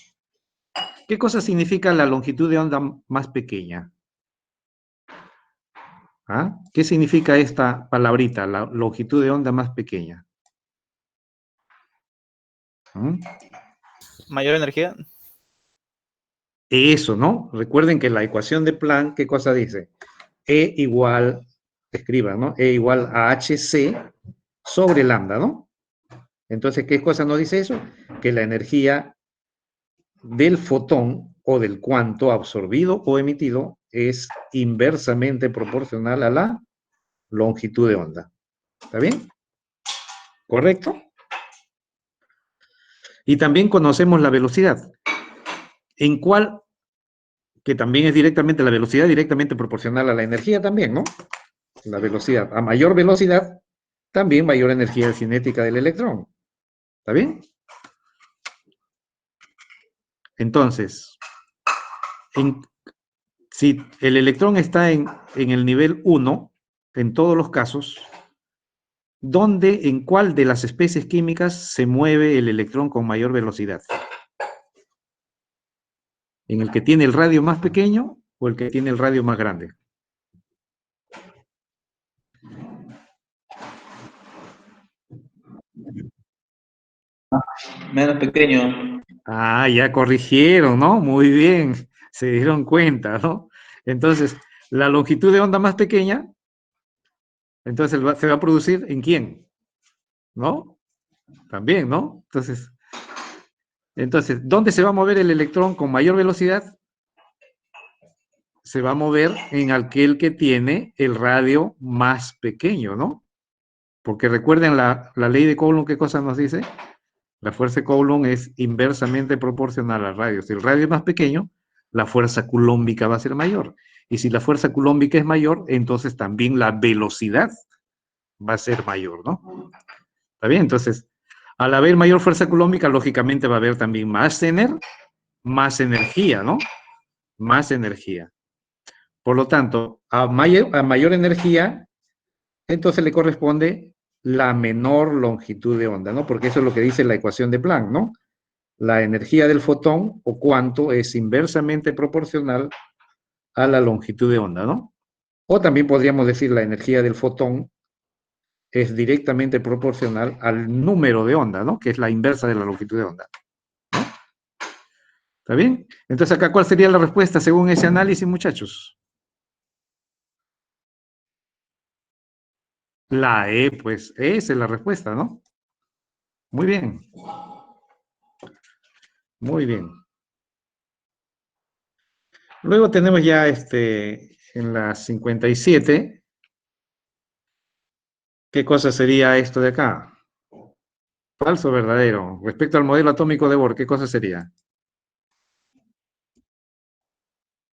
¿Qué cosa significa la longitud de onda más pequeña? ¿Ah? ¿Qué significa esta palabrita, la longitud de onda más pequeña? ¿Mm? Mayor energía. Eso, ¿no? Recuerden que la ecuación de Planck, ¿qué cosa dice? E igual, escriban, ¿no? E igual a hc sobre lambda, ¿no? Entonces, ¿qué cosa nos dice eso? Que la energía del fotón o del cuanto absorbido o emitido es inversamente proporcional a la longitud de onda. ¿Está bien? ¿Correcto? Y también conocemos la velocidad. ¿En cuál? Que también es directamente la velocidad, directamente proporcional a la energía también, ¿no? La velocidad. A mayor velocidad, también mayor energía cinética del electrón. ¿Está bien? Entonces, en, si el electrón está en el nivel 1, en todos los casos, ¿dónde, en cuál de las especies químicas se mueve el electrón con mayor velocidad? ¿En el que tiene el radio más pequeño o el que tiene el radio más grande? Menos pequeño. Ah, ya corrigieron, ¿no? Muy bien, se dieron cuenta, ¿no? Entonces, la longitud de onda más pequeña, entonces se va a producir ¿en quién? ¿No? También, ¿no? Entonces, ¿dónde se va a mover el electrón con mayor velocidad? Se va a mover en aquel que tiene el radio más pequeño, ¿no? Porque recuerden la ley de Coulomb, ¿qué cosa nos dice? La fuerza de Coulomb es inversamente proporcional al radio. Si el radio es más pequeño, la fuerza coulombica va a ser mayor. Y si la fuerza coulombica es mayor, entonces también la velocidad va a ser mayor, ¿no? ¿Está bien? Entonces, al haber mayor fuerza coulombica, lógicamente va a haber también más energía, ¿no? Más energía. Por lo tanto, a mayor energía, entonces le corresponde la menor longitud de onda, ¿no? Porque eso es lo que dice la ecuación de Planck, ¿no? La energía del fotón o cuanto es inversamente proporcional a la longitud de onda, ¿no? O también podríamos decir la energía del fotón es directamente proporcional al número de onda, ¿no? Que es la inversa de la longitud de onda. ¿Está bien? Entonces acá, ¿cuál sería la respuesta según ese análisis, muchachos? La E, pues esa es la respuesta, ¿no? Muy bien, muy bien. Luego tenemos ya en la 57, ¿qué cosa sería esto de acá? Falso o verdadero. Respecto al modelo atómico de Bohr, ¿qué cosa sería?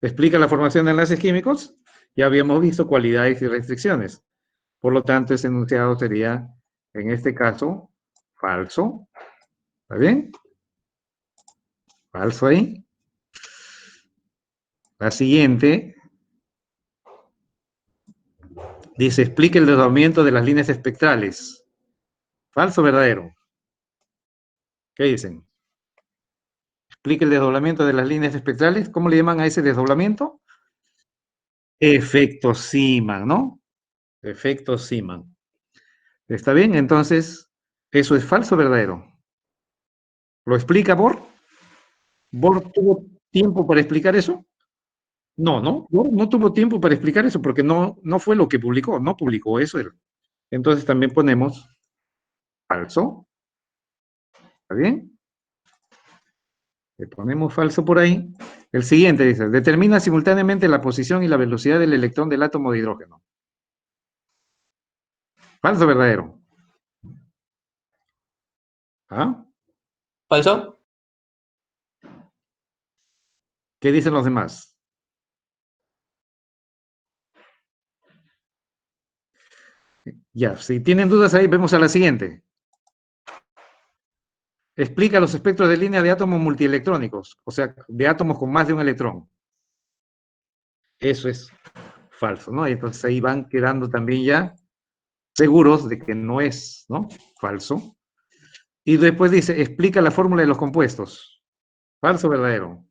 ¿Explica la formación de enlaces químicos? Ya habíamos visto cualidades y restricciones. Por lo tanto, ese enunciado sería, en este caso, falso. ¿Está bien? Falso ahí. La siguiente dice, explica el desdoblamiento de las líneas espectrales. ¿Falso o verdadero? ¿Qué dicen? Explica el desdoblamiento de las líneas espectrales. ¿Cómo le llaman a ese desdoblamiento? Efecto Zeeman, ¿no? Efecto Zeeman. ¿Está bien? Entonces, ¿eso es falso o verdadero? ¿Lo explica Bohr? ¿Bohr tuvo tiempo para explicar eso? No, no, Bohr no tuvo tiempo para explicar eso porque no fue lo que publicó, no publicó eso él. Entonces también ponemos falso, ¿está bien? Le ponemos falso por ahí. El siguiente dice, determina simultáneamente la posición y la velocidad del electrón del átomo de hidrógeno. ¿Falso o verdadero? ¿Ah? ¿Falso? ¿Qué dicen los demás? Ya, si tienen dudas ahí, vemos a la siguiente. Explica los espectros de línea de átomos multielectrónicos, o sea, de átomos con más de un electrón. Eso es falso, ¿no? Y entonces ahí van quedando también ya seguros de que no es, ¿no? Falso. Y después dice, explica la fórmula de los compuestos. Falso, verdadero.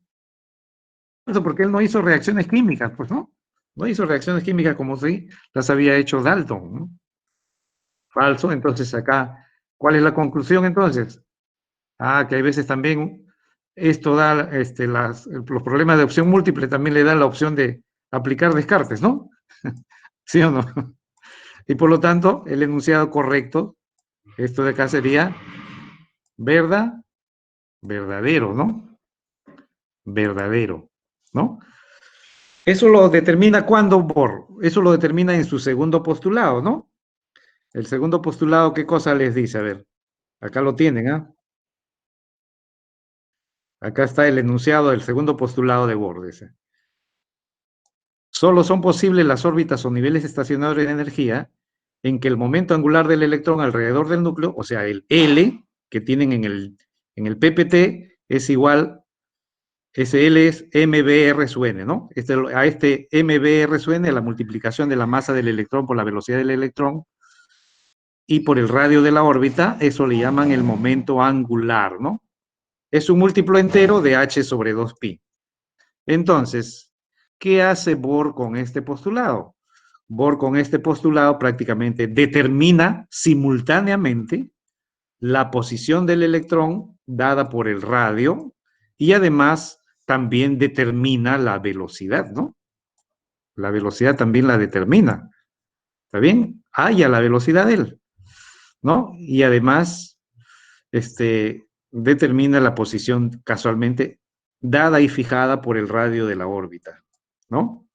Falso, porque él no hizo reacciones químicas, pues, ¿no? No hizo reacciones químicas como si las había hecho Dalton, ¿no? Falso, entonces acá, ¿cuál es la conclusión entonces? Ah, que hay veces también esto da, los problemas de opción múltiple también le dan la opción de aplicar descartes, ¿no? ¿Sí o no? Y por lo tanto, el enunciado correcto, esto de acá sería verdad, verdadero, ¿no? Verdadero, ¿no? Eso lo determina cuando Bohr, eso lo determina en su segundo postulado, ¿no? El segundo postulado, ¿qué cosa les dice? A ver, acá lo tienen, ¿ah? Acá está el enunciado del segundo postulado de Bohr, dice. Solo son posibles las órbitas o niveles estacionarios de energía en que el momento angular del electrón alrededor del núcleo, o sea, el L que tienen en el PPT, es igual, ese L es MBR sub n, ¿no? A este MBR sub n, la multiplicación de la masa del electrón por la velocidad del electrón y por el radio de la órbita, eso le llaman el momento angular, ¿no? Es un múltiplo entero de h sobre 2pi. Entonces, ¿qué hace Bohr con este postulado? Bohr con este postulado prácticamente determina simultáneamente la posición del electrón dada por el radio y además también determina la velocidad, ¿no? La velocidad también la determina, ¿está bien? Haya la velocidad de él, ¿no? Y además, determina la posición casualmente dada y fijada por el radio de la órbita, ¿no?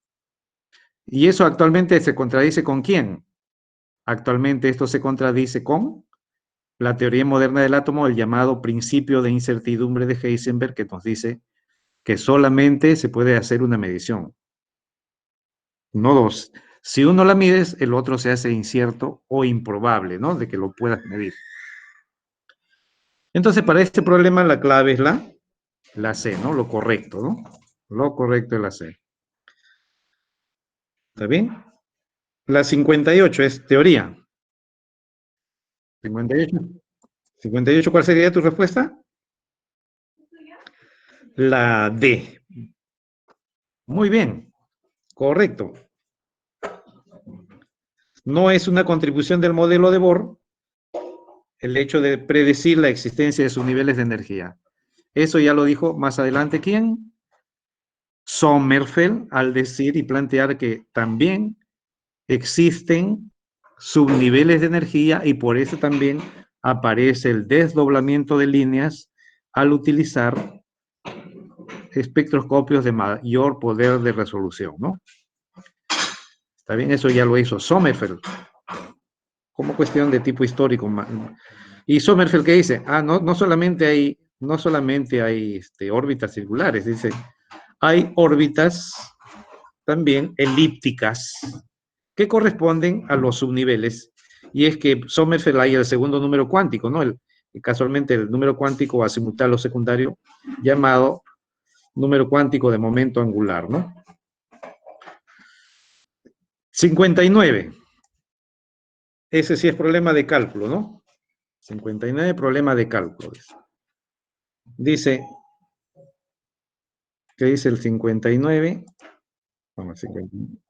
Y eso actualmente se contradice con quién? Actualmente esto se contradice con la teoría moderna del átomo, el llamado principio de incertidumbre de Heisenberg, que nos dice que solamente se puede hacer una medición, no dos. Si uno la mides, el otro se hace incierto o improbable, ¿no? De que lo puedas medir. Entonces, para este problema la clave es la C, ¿no? Lo correcto, ¿no? Lo correcto es la C. ¿Está bien? La 58 es teoría. 58. 58, ¿cuál sería tu respuesta? La D. Muy bien, correcto. No es una contribución del modelo de Bohr el hecho de predecir la existencia de sus niveles de energía. Eso ya lo dijo más adelante, ¿quién? Sommerfeld, al decir y plantear que también existen subniveles de energía y por eso también aparece el desdoblamiento de líneas al utilizar espectroscopios de mayor poder de resolución, ¿no? Está bien, eso ya lo hizo Sommerfeld, como cuestión de tipo histórico. Y Sommerfeld, ¿qué dice? No solamente hay órbitas circulares, dice, hay órbitas también elípticas que corresponden a los subniveles. Y es que Sommerfeld hay el segundo número cuántico, ¿no? Casualmente el número cuántico azimutal o secundario llamado número cuántico de momento angular, ¿no? 59. Ese sí es problema de cálculo, ¿no? 59, problema de cálculo. Dice, ¿qué dice el 59? Vamos, 59.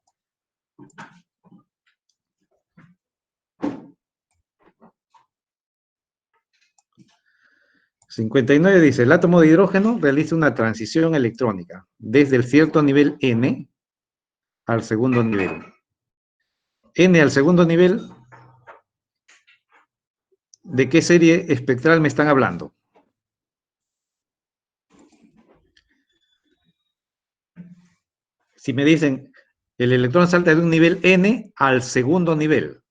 59 dice, el átomo de hidrógeno realiza una transición electrónica desde el cierto nivel n al segundo nivel. N al segundo nivel, ¿de qué serie espectral me están hablando? Si me dicen, el electrón salta de un nivel n al segundo nivel.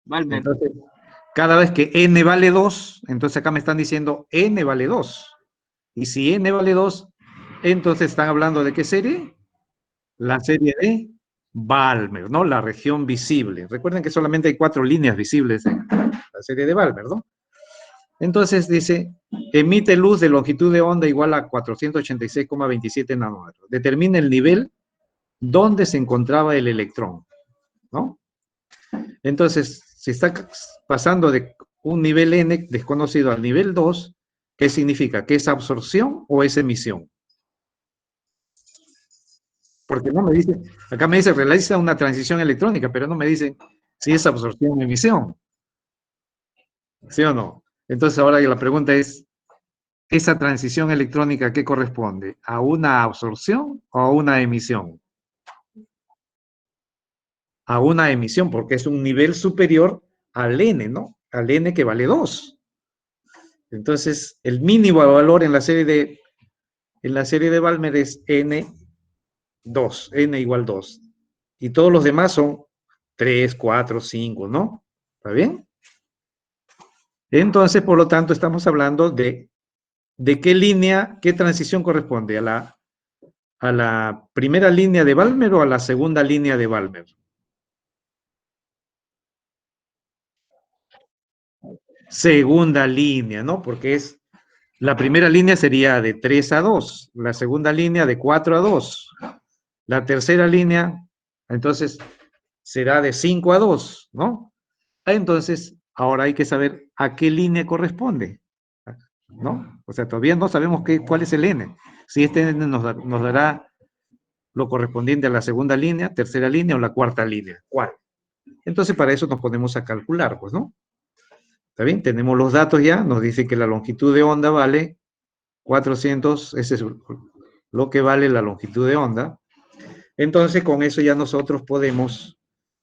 Valmer. Entonces, cada vez que n vale 2, entonces acá me están diciendo n vale 2. Y si n vale 2, entonces están hablando de qué serie? La serie de Balmer, ¿no? La región visible. Recuerden que solamente hay 4 líneas visibles en la serie de Balmer, ¿no? Entonces dice, emite luz de longitud de onda igual a 486,27 nanómetros. Determina el nivel donde se encontraba el electrón, ¿no? Entonces, si está pasando de un nivel n desconocido al nivel 2, ¿qué significa? ¿Que es absorción o es emisión? Porque no me dice, acá me dice realiza una transición electrónica, pero no me dice si es absorción o emisión, ¿sí o no? Entonces ahora la pregunta es, ¿esa transición electrónica a qué corresponde? ¿A una absorción o a una emisión? A una emisión, porque es un nivel superior al n, ¿no? Al n que vale 2. Entonces, el mínimo valor en la serie de Balmer es n2, n igual 2. Y todos los demás son 3, 4, 5, ¿no? ¿Está bien? Entonces, por lo tanto, estamos hablando de qué línea, qué transición corresponde, a la primera línea de Balmer o a la segunda línea de Balmer. Segunda línea, ¿no? Porque la primera línea sería de 3 a 2, la segunda línea de 4 a 2, la tercera línea, entonces, será de 5 a 2, ¿no? Entonces, ahora hay que saber a qué línea corresponde, ¿no? O sea, todavía no sabemos cuál es el n. Si este n nos dará lo correspondiente a la segunda línea, tercera línea o la cuarta línea. ¿Cuál? Entonces, para eso nos ponemos a calcular, pues, ¿no? ¿Está bien? Tenemos los datos ya, nos dice que la longitud de onda vale 400, ese es lo que vale la longitud de onda. Entonces, con eso ya nosotros podemos,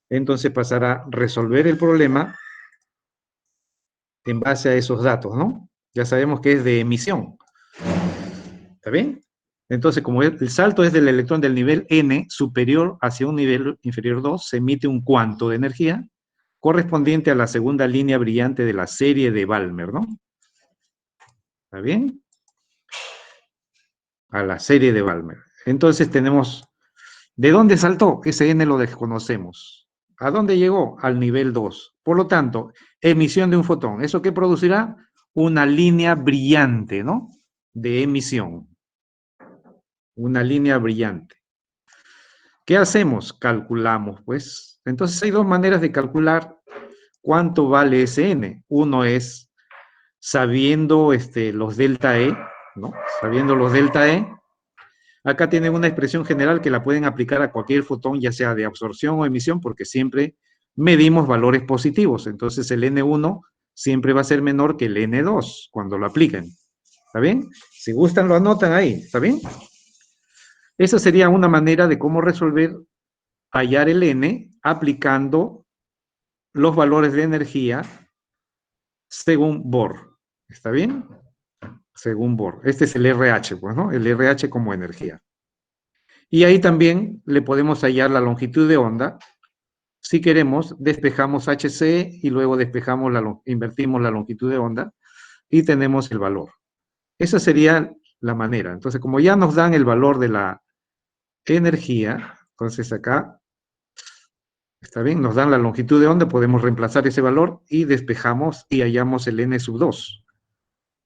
entonces, pasar a resolver el problema en base a esos datos, ¿no? Ya sabemos que es de emisión. ¿Está bien? Entonces, como el salto es del electrón del nivel n superior hacia un nivel inferior 2, se emite un cuanto de energía correspondiente a la segunda línea brillante de la serie de Balmer, ¿no? ¿Está bien? A la serie de Balmer. Entonces tenemos, ¿de dónde saltó? Ese n lo desconocemos. ¿A dónde llegó? Al nivel 2. Por lo tanto, emisión de un fotón. ¿Eso qué producirá? Una línea brillante, ¿no? De emisión. Una línea brillante. ¿Qué hacemos? Calculamos, pues. Entonces hay dos maneras de calcular cuánto vale ese n. Uno es sabiendo los delta E, ¿no? Sabiendo los delta E. Acá tienen una expresión general que la pueden aplicar a cualquier fotón, ya sea de absorción o emisión, porque siempre medimos valores positivos. Entonces el N1 siempre va a ser menor que el N2 cuando lo apliquen. ¿Está bien? Si gustan, lo anotan ahí. ¿Está bien? Esa sería una manera de cómo resolver, hallar el N aplicando los valores de energía según Bohr. ¿Está bien? Según Bohr. Este es el RH, pues, ¿no? El RH como energía. Y ahí también le podemos hallar la longitud de onda. Si queremos, despejamos HC y luego invertimos la longitud de onda y tenemos el valor. Esa sería la manera. Entonces, como ya nos dan el valor de la energía, entonces acá, está bien, nos dan la longitud de onda, podemos reemplazar ese valor y despejamos y hallamos el n sub 2.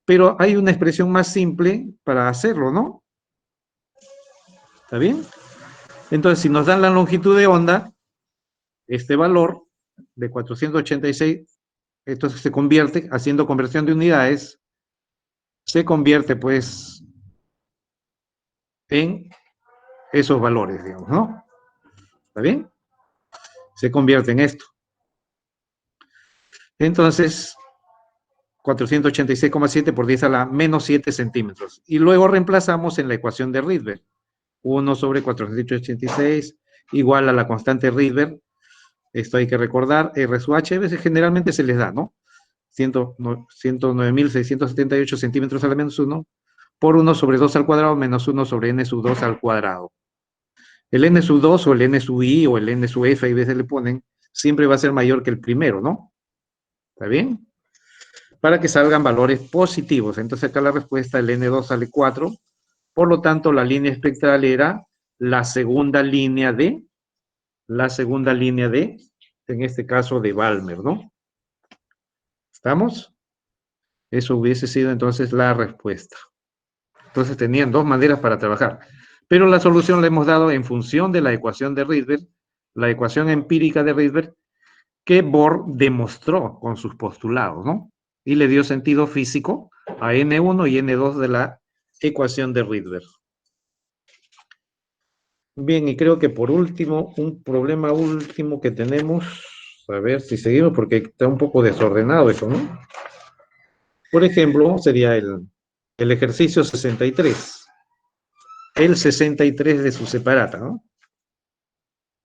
Pero hay una expresión más simple para hacerlo, ¿no? ¿Está bien? Entonces, si nos dan la longitud de onda, este valor de 486, esto se convierte, haciendo conversión de unidades, se convierte pues en esos valores, digamos, ¿no? ¿Está bien? Se convierte en esto. Entonces, 486,7 por 10 a la menos 7 centímetros. Y luego reemplazamos en la ecuación de Rydberg. 1 sobre 486 igual a la constante Rydberg. Esto hay que recordar, R sub H, a veces generalmente se les da, ¿no? 109.678 centímetros a la menos 1 por 1 sobre 2 al cuadrado menos 1 sobre n sub 2 al cuadrado. El n sub 2 o el n sub i o el n sub f, a veces le ponen, siempre va a ser mayor que el primero, ¿no? ¿Está bien? para que salgan valores positivos. Entonces acá la respuesta, el N2 sale 4, por lo tanto la línea espectral era la segunda línea de, en este caso de Balmer, ¿no? ¿Estamos? Eso hubiese sido entonces la respuesta. Entonces tenían dos maneras para trabajar. Pero la solución la hemos dado en función de la ecuación de Rydberg, la ecuación empírica de Rydberg, que Bohr demostró con sus postulados, ¿no? Y le dio sentido físico a N1 y N2 de la ecuación de Rydberg. Bien, y creo que por último, un problema último que tenemos, a ver si seguimos, porque está un poco desordenado eso, ¿no? Por ejemplo, sería el ejercicio 63. El 63 de su separata, ¿no?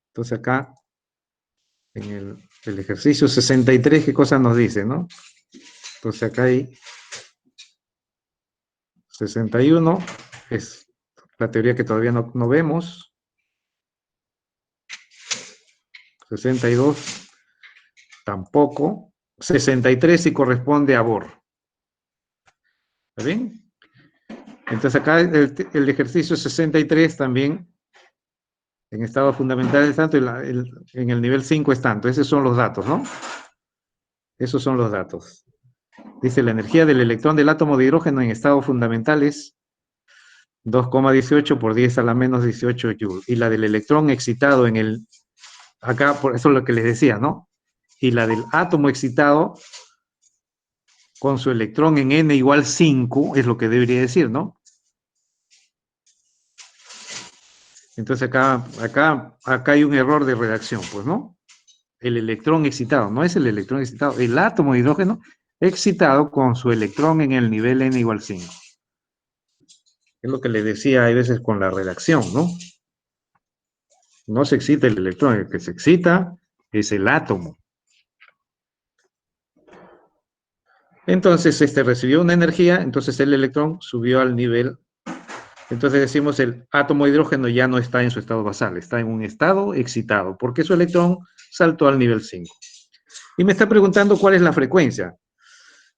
Entonces acá, en el ejercicio 63, ¿qué cosa nos dice, no? Entonces acá hay 61, es la teoría que todavía no vemos. 62, tampoco. 63 sí corresponde a Bohr. ¿Está bien? Entonces acá el ejercicio 63 también en estado fundamental es tanto, en el nivel 5 es tanto. Esos son los datos, ¿no? Esos son los datos. Dice, la energía del electrón del átomo de hidrógeno en estado fundamental es 2,18 por 10 a la menos 18 joules. Y la del electrón excitado en el, acá, por eso es lo que les decía, ¿no? Y la del átomo excitado con su electrón en n igual 5, es lo que debería decir, ¿no? Entonces acá hay un error de redacción, pues, ¿no? El electrón excitado, no es el electrón excitado, el átomo de hidrógeno excitado con su electrón en el nivel n igual 5. Es lo que le decía, hay veces con la redacción, ¿no? No se excita el electrón, el que se excita es el átomo. Entonces, recibió una energía, entonces el electrón subió al nivel. Entonces decimos el átomo de hidrógeno ya no está en su estado basal, está en un estado excitado, porque su electrón saltó al nivel 5. Y me está preguntando cuál es la frecuencia.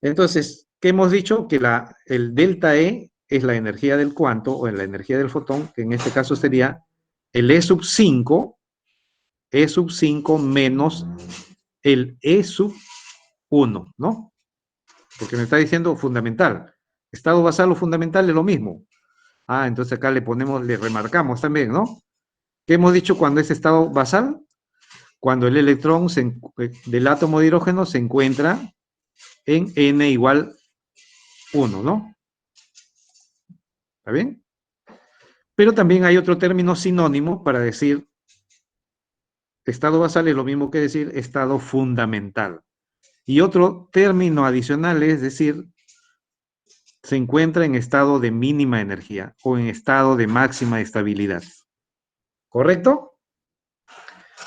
Entonces, ¿qué hemos dicho? Que el delta E es la energía del cuanto, o en la energía del fotón, que en este caso sería el E sub 5, E sub 5 menos el E sub 1, ¿no? Porque me está diciendo fundamental. Estado basal o fundamental es lo mismo. Ah, entonces acá le remarcamos también, ¿no? ¿Qué hemos dicho cuando es estado basal? Cuando el electrón del átomo de hidrógeno se encuentra en n igual 1, ¿no? ¿Está bien? Pero también hay otro término sinónimo para decir estado basal es lo mismo que decir estado fundamental. Y otro término adicional es decir, se encuentra en estado de mínima energía o en estado de máxima estabilidad. ¿Correcto?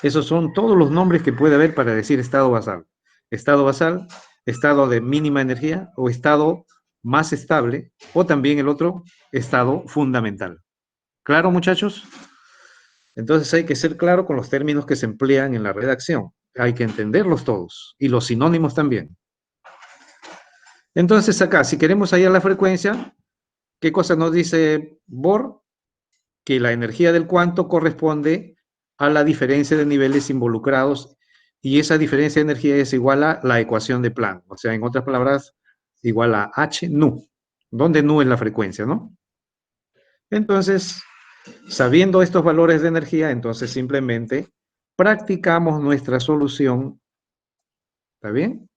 Esos son todos los nombres que puede haber para decir estado basal. Estado basal, estado de mínima energía o estado más estable, o también el otro, estado fundamental. ¿Claro, muchachos? Entonces hay que ser claro con los términos que se emplean en la redacción. Hay que entenderlos todos y los sinónimos también. Entonces acá, si queremos hallar la frecuencia, ¿qué cosa nos dice Bohr? Que la energía del cuanto corresponde a la diferencia de niveles involucrados y esa diferencia de energía es igual a la ecuación de Planck. O sea, en otras palabras, igual a H nu, donde nu es la frecuencia, ¿no? Entonces, sabiendo estos valores de energía, entonces simplemente practicamos nuestra solución, ¿está bien?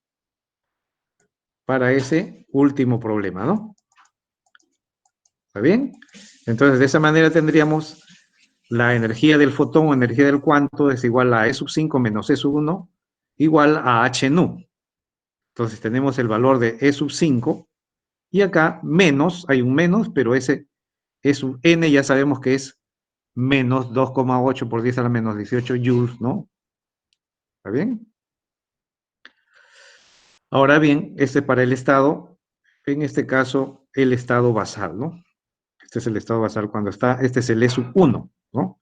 Para ese último problema, ¿no? ¿Está bien? Entonces, de esa manera tendríamos la energía del fotón o energía del cuanto es igual a E sub 5 menos E sub 1 igual a H nu. Entonces tenemos el valor de E sub 5 y acá menos, hay un menos, pero ese E sub n ya sabemos que es menos 2,8 por 10 a la menos 18 joules, ¿no? ¿Está bien? Ahora bien, para el estado, en este caso, el estado basal, ¿no? Este es el estado basal cuando está, este es el E sub 1, ¿no?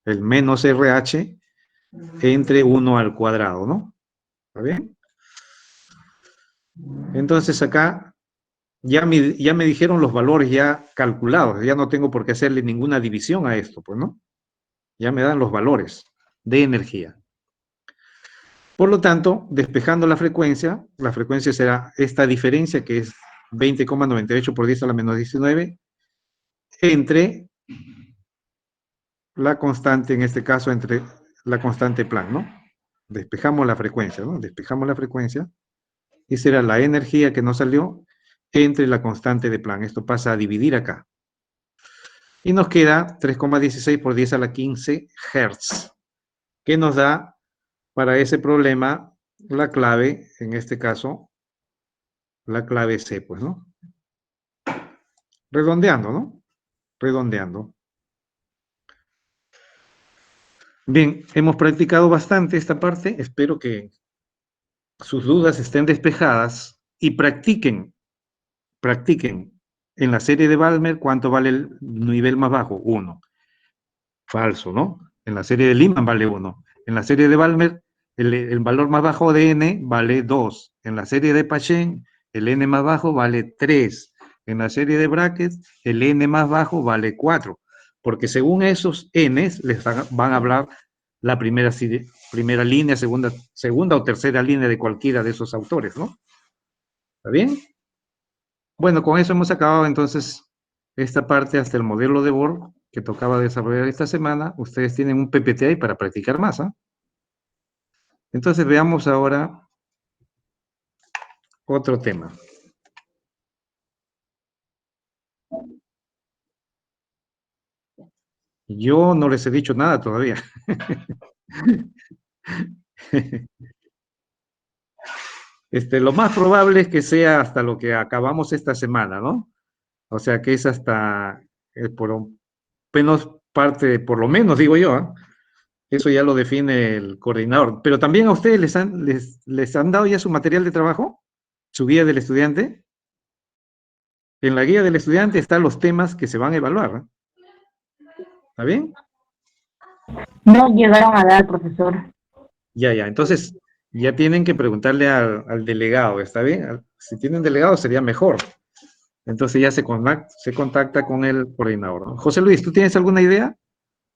El menos RH entre 1 al cuadrado, ¿no? ¿Está bien? Entonces acá ya me dijeron los valores ya calculados, ya no tengo por qué hacerle ninguna división a esto, pues, ¿no? Ya me dan los valores de energía. Por lo tanto, despejando la frecuencia será esta diferencia que es 20,98 por 10 a la menos 19 entre la constante, en este caso, entre la constante Planck, ¿no? Despejamos la frecuencia, ¿no? Despejamos la frecuencia y será la energía que nos salió entre la constante de Planck. Esto pasa a dividir acá. Y nos queda 3,16 por 10 a la 15 Hertz, que nos da para ese problema la clave, en este caso, la clave C, pues, ¿no? Redondeando, ¿no? Redondeando. Bien, hemos practicado bastante esta parte. Espero que sus dudas estén despejadas y practiquen en la serie de Balmer cuánto vale el nivel más bajo, 1. Falso, ¿no? En la serie de Lyman vale 1. En la serie de Balmer, el valor más bajo de n vale 2. En la serie de Paschen, el n más bajo vale 3. En la serie de Brackett, el n más bajo vale 4. Porque según esos n's, les van a hablar la primera línea, segunda o tercera línea de cualquiera de esos autores, ¿no? ¿Está bien? Bueno, con eso hemos acabado entonces esta parte hasta el modelo de Bohr que tocaba desarrollar esta semana. Ustedes tienen un PPT ahí para practicar más, ¿ah? Entonces veamos ahora otro tema. Yo no les he dicho nada todavía. Lo más probable es que sea hasta lo que acabamos esta semana, ¿no? O sea que es hasta por lo menos parte, por lo menos digo yo, ¿ah? Eso ya lo define el coordinador. Pero también a ustedes les han dado ya su material de trabajo, su guía del estudiante. En la guía del estudiante están los temas que se van a evaluar, ¿no? ¿Está bien? No llegaron a dar, profesor. Ya. Entonces, ya tienen que preguntarle al delegado, ¿está bien? Si tienen delegado sería mejor. Entonces ya se contacta con el coordinador, ¿no? José Luis, ¿tú tienes alguna idea?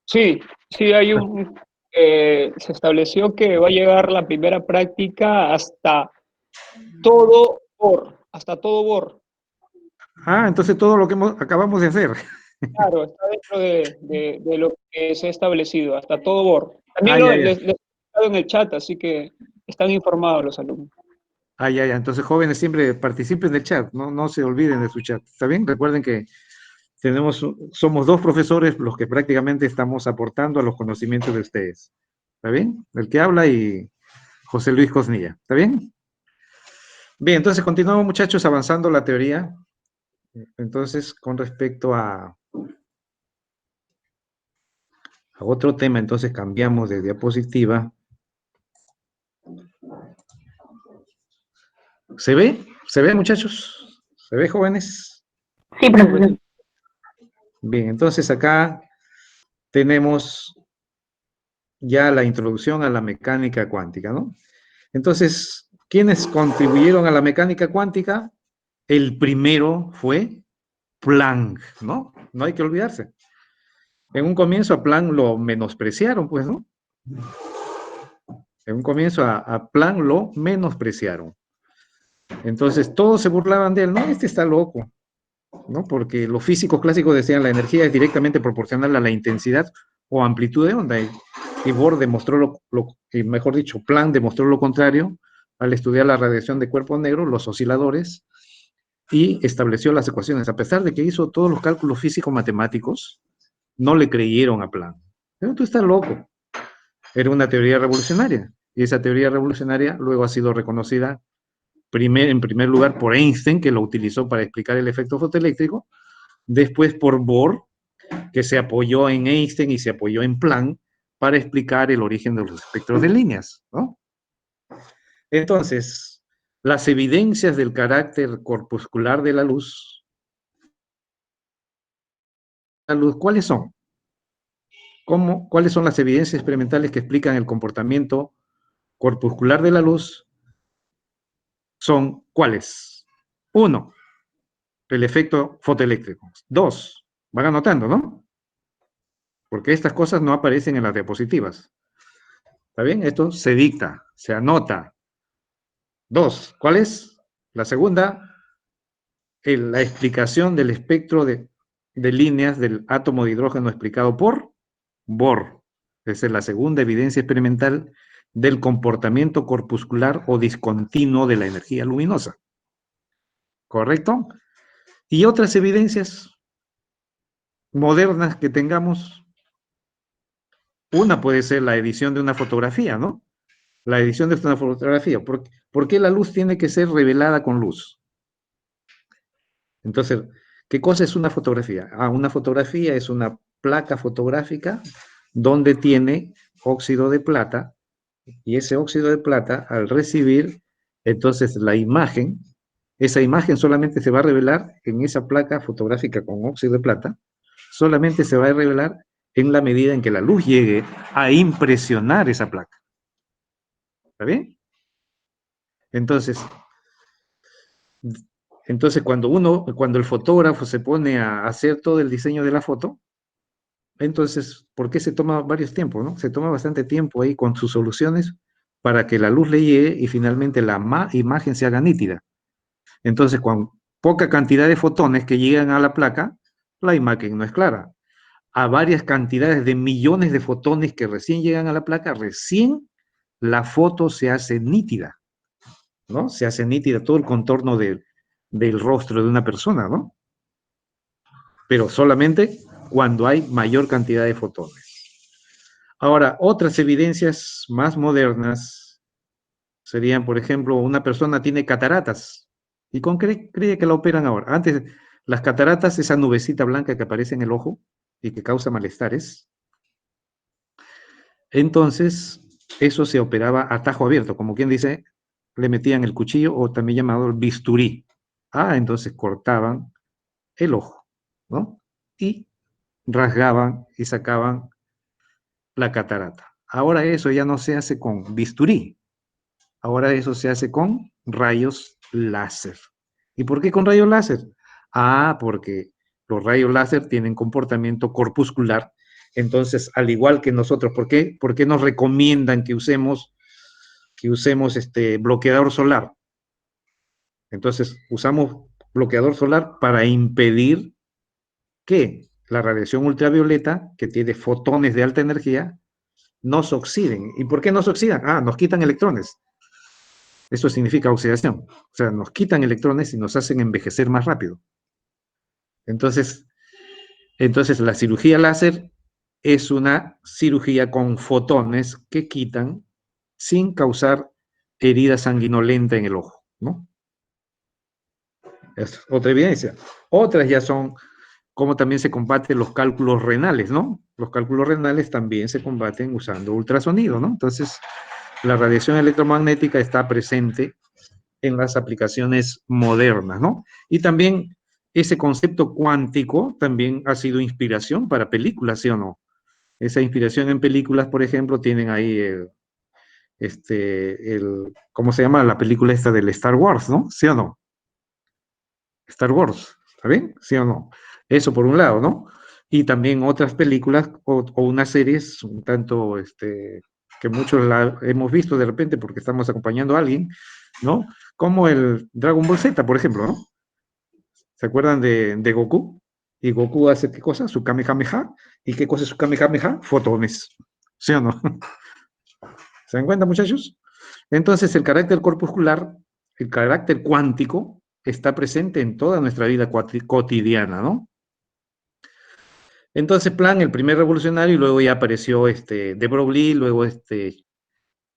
Sí, sí, se estableció que va a llegar la primera práctica hasta todo Bohr. Ah, entonces todo lo que acabamos de hacer. Claro, está dentro de lo que se ha establecido, hasta todo Bohr. Ah, También ya. les he dejado en el chat, así que están informados los alumnos. Ah, ya. Entonces, jóvenes, siempre participen del chat, no se olviden de su chat. ¿Está bien? Recuerden que somos 2 profesores los que prácticamente estamos aportando a los conocimientos de ustedes. ¿Está bien? El que habla y José Luis Cosnilla. ¿Está bien? Bien, entonces continuamos, muchachos, avanzando la teoría. Entonces, con respecto a otro tema, entonces cambiamos de diapositiva. ¿Se ve? ¿Se ve, muchachos? ¿Se ve, jóvenes? Sí, profesor. Bien, entonces acá tenemos ya la introducción a la mecánica cuántica, ¿no? Entonces, ¿quiénes contribuyeron a la mecánica cuántica? El primero fue Planck, ¿no? No hay que olvidarse. En un comienzo a Planck lo menospreciaron, pues, ¿no? En un comienzo a Planck lo menospreciaron. Entonces todos se burlaban de él, no, este está loco, ¿no? Porque los físicos clásicos decían la energía es directamente proporcional a la intensidad o amplitud de onda. Y Bohr demostró mejor dicho, Planck demostró lo contrario al estudiar la radiación de cuerpos negros, los osciladores, y estableció las ecuaciones. A pesar de que hizo todos los cálculos físico-matemáticos, no le creyeron a Planck. Pero tú estás loco. Era una teoría revolucionaria. Y esa teoría revolucionaria luego ha sido reconocida en primer lugar por Einstein, que lo utilizó para explicar el efecto fotoeléctrico, después por Bohr, que se apoyó en Einstein y se apoyó en Planck para explicar el origen de los espectros de líneas, ¿no? Entonces, las evidencias del carácter corpuscular de la luz, ¿cuáles son? ¿Cuáles son las evidencias experimentales que explican el comportamiento corpuscular de la luz son ¿cuáles? Uno, el efecto fotoeléctrico. Dos, van anotando, ¿no? Porque estas cosas no aparecen en las diapositivas. ¿Está bien? Esto se dicta, se anota. Dos, ¿cuál es? La segunda, la explicación del espectro de líneas del átomo de hidrógeno explicado por Bohr. Esa es la segunda evidencia experimental del comportamiento corpuscular o discontinuo de la energía luminosa. ¿Correcto? Y otras evidencias modernas que tengamos, una puede ser la edición de una fotografía, ¿no? La edición de una fotografía. ¿Por qué la luz tiene que ser revelada con luz? Entonces, ¿qué cosa es una fotografía? Una fotografía es una placa fotográfica donde tiene óxido de plata, y ese óxido de plata, al recibir entonces la imagen, esa imagen solamente se va a revelar en esa placa fotográfica con óxido de plata, solamente se va a revelar en la medida en que la luz llegue a impresionar esa placa. ¿Está bien? Entonces, cuando el fotógrafo se pone a hacer todo el diseño de la foto, entonces, ¿por qué se toma varios tiempos, no? Se toma bastante tiempo ahí con sus soluciones para que la luz le llegue y finalmente la imagen se haga nítida. Entonces, con poca cantidad de fotones que llegan a la placa, la imagen no es clara. A varias cantidades de millones de fotones que recién llegan a la placa, recién la foto se hace nítida, ¿no? Se hace nítida todo el contorno del rostro de una persona, ¿no? Pero solamente cuando hay mayor cantidad de fotones. Ahora, otras evidencias más modernas serían, por ejemplo, una persona tiene cataratas. ¿Y con qué cree que la operan ahora? Antes, las cataratas, esa nubecita blanca que aparece en el ojo y que causa malestares. Entonces, eso se operaba a tajo abierto, como quien dice, le metían el cuchillo o también llamado el bisturí. Entonces cortaban el ojo, ¿no? Y rasgaban y sacaban la catarata. Ahora eso ya no se hace con bisturí, ahora eso se hace con rayos láser. ¿Y por qué con rayos láser? Porque los rayos láser tienen comportamiento corpuscular. Entonces, al igual que nosotros, ¿por qué nos recomiendan que usemos este bloqueador solar? Entonces, usamos bloqueador solar para impedir que la radiación ultravioleta, que tiene fotones de alta energía, nos oxiden. ¿Y por qué nos oxidan? Nos quitan electrones. Eso significa oxidación. O sea, nos quitan electrones y nos hacen envejecer más rápido. Entonces, la cirugía láser es una cirugía con fotones que quitan sin causar herida sanguinolenta en el ojo, ¿no? Es otra evidencia. Otras ya son cómo también se combaten los cálculos renales, ¿no? Los cálculos renales también se combaten usando ultrasonido, ¿no? Entonces, la radiación electromagnética está presente en las aplicaciones modernas, ¿no? Y también ese concepto cuántico también ha sido inspiración para películas, ¿sí o no? Esa inspiración en películas, por ejemplo, tienen ahí ¿cómo se llama la película esta del Star Wars, ¿no? ¿Sí o no? Star Wars, ¿está bien? ¿Sí o no? Eso por un lado, ¿no? Y también otras películas o unas series, un tanto, que muchos la hemos visto de repente porque estamos acompañando a alguien, ¿no? Como el Dragon Ball Z, por ejemplo, ¿no? ¿Se acuerdan de Goku? Y Goku hace ¿qué cosa? Su Kamehameha. ¿Y qué cosa es su Kamehameha? Fotones. ¿Sí o no? ¿Se dan cuenta, muchachos? Entonces, el carácter corpuscular, el carácter cuántico, está presente en toda nuestra vida cotidiana, ¿no? Entonces, Planck, el primer revolucionario, y luego ya apareció de Broglie, luego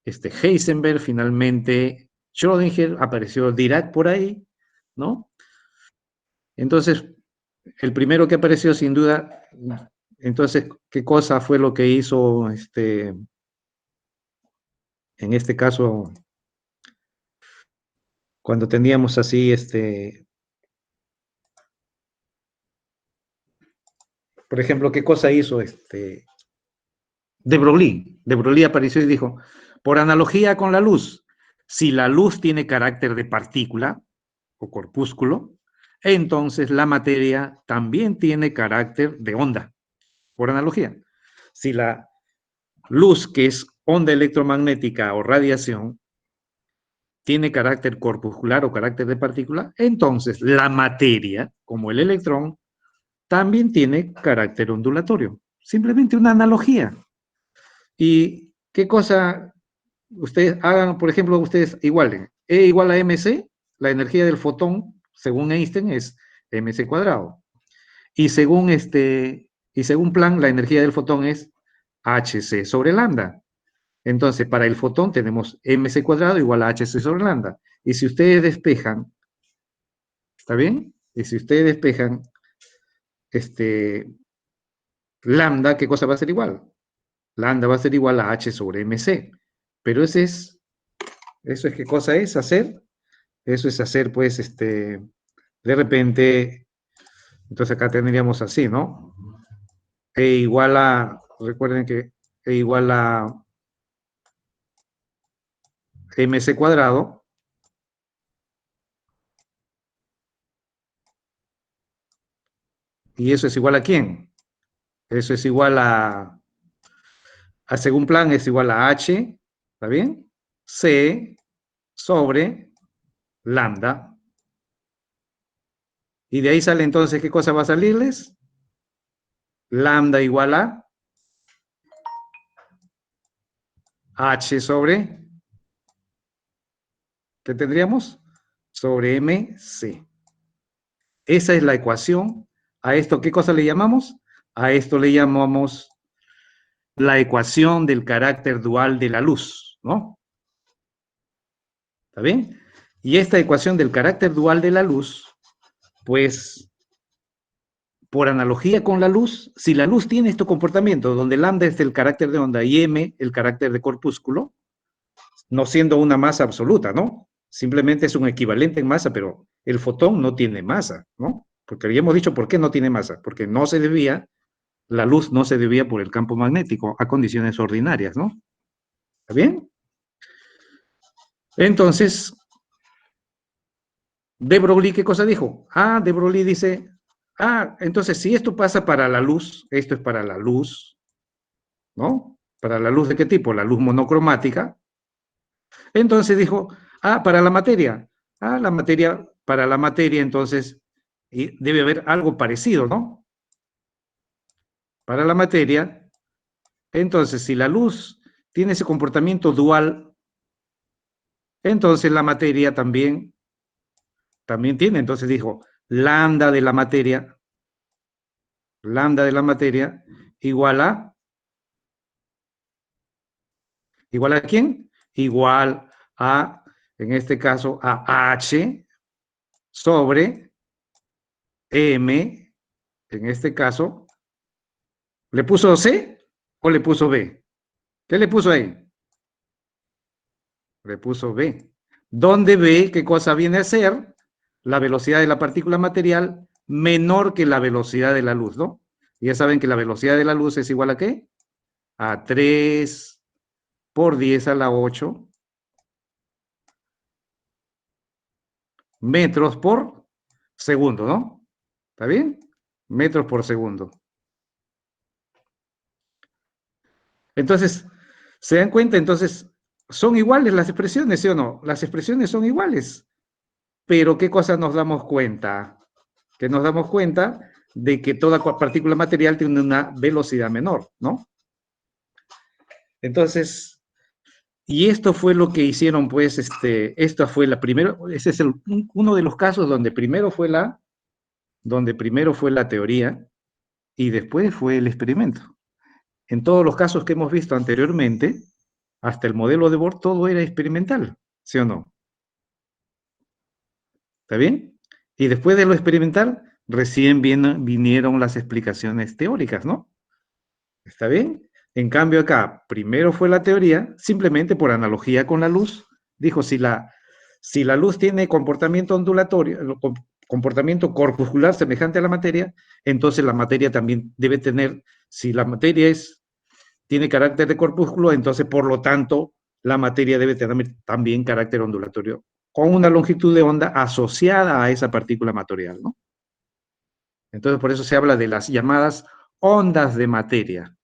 Heisenberg, finalmente Schrödinger, apareció Dirac por ahí, ¿no? Entonces, el primero que apareció, sin duda, entonces, ¿qué cosa fue lo que hizo, en este caso, cuando teníamos así, por ejemplo, qué cosa hizo de Broglie? De Broglie apareció y dijo, por analogía con la luz, Si la luz tiene carácter de partícula o corpúsculo, entonces la materia también tiene carácter de onda, por analogía. Si la luz, que es onda electromagnética o radiación, tiene carácter corpuscular o carácter de partícula, entonces la materia, como el electrón, también tiene carácter ondulatorio. Simplemente una analogía. ¿Y qué cosa ustedes hagan? Por ejemplo, ustedes igualen. E igual a mc, la energía del fotón, según Einstein, es mc cuadrado. Y según Planck, la energía del fotón es hc sobre lambda. Entonces, para el fotón tenemos mc cuadrado igual a hc sobre lambda. Y si ustedes despejan, ¿está bien? Y si ustedes despejan lambda, ¿qué cosa va a ser igual? Lambda va a ser igual a h sobre mc. Pero eso es ¿qué cosa es hacer? Eso es hacer, pues, de repente, entonces acá tendríamos así, ¿no? E igual a, recuerden que E igual a mc cuadrado, y eso es igual a ¿quién? Eso es igual a según Planck, es igual a h, ¿está bien? C sobre lambda. Y de ahí sale entonces, ¿qué cosa va a salirles? Lambda igual a h sobre, ¿qué tendríamos? Sobre mc. Esa es la ecuación. ¿A esto qué cosa le llamamos? A esto le llamamos la ecuación del carácter dual de la luz, ¿no? ¿Está bien? Y esta ecuación del carácter dual de la luz, pues, por analogía con la luz, si la luz tiene este comportamiento, donde lambda es el carácter de onda y m el carácter de corpúsculo, no siendo una masa absoluta, ¿no? Simplemente es un equivalente en masa, pero el fotón no tiene masa, ¿no? Porque habíamos dicho por qué no tiene masa, porque no se debía, la luz no se debía por el campo magnético a condiciones ordinarias, ¿no? ¿Está bien? Entonces, de Broglie, ¿qué cosa dijo? De Broglie dice, entonces si esto pasa para la luz, esto es para la luz, ¿no? ¿Para la luz de qué tipo? La luz monocromática. Entonces dijo, para la materia. Para la materia, entonces, y debe haber algo parecido, ¿no? Para la materia, entonces, si la luz tiene ese comportamiento dual, entonces la materia también tiene. Entonces dijo, lambda de la materia igual ¿igual a quién? Igual a, en este caso, a H sobre M, en este caso, ¿le puso C o le puso B? ¿Qué le puso ahí? Le puso B. ¿Dónde B qué cosa viene a ser? La velocidad de la partícula material menor que la velocidad de la luz, ¿no? Y ya saben que la velocidad de la luz es igual a ¿qué? A 3 por 10 a la 8 metros por segundo, ¿no? ¿Está bien? Metros por segundo. Entonces, ¿se dan cuenta? Entonces, ¿son iguales las expresiones, sí o no? Las expresiones son iguales. Pero ¿qué cosa nos damos cuenta? Que nos damos cuenta de que toda partícula material tiene una velocidad menor, ¿no? Entonces, y esto fue lo que hicieron, pues, esta fue la primera, ese es uno de los casos donde primero fue la teoría y después fue el experimento. En todos los casos que hemos visto anteriormente, hasta el modelo de Bohr, todo era experimental, ¿sí o no? ¿Está bien? Y después de lo experimental, recién vinieron las explicaciones teóricas, ¿no? ¿Está bien? En cambio acá, primero fue la teoría, simplemente por analogía con la luz, dijo, si la luz tiene comportamiento ondulatorio, comportamiento corpuscular semejante a la materia, entonces la materia también debe tener, si la materia tiene carácter de corpúsculo, entonces por lo tanto la materia debe tener también carácter ondulatorio, con una longitud de onda asociada a esa partícula material, ¿no? Entonces, por eso se habla de las llamadas ondas de materia.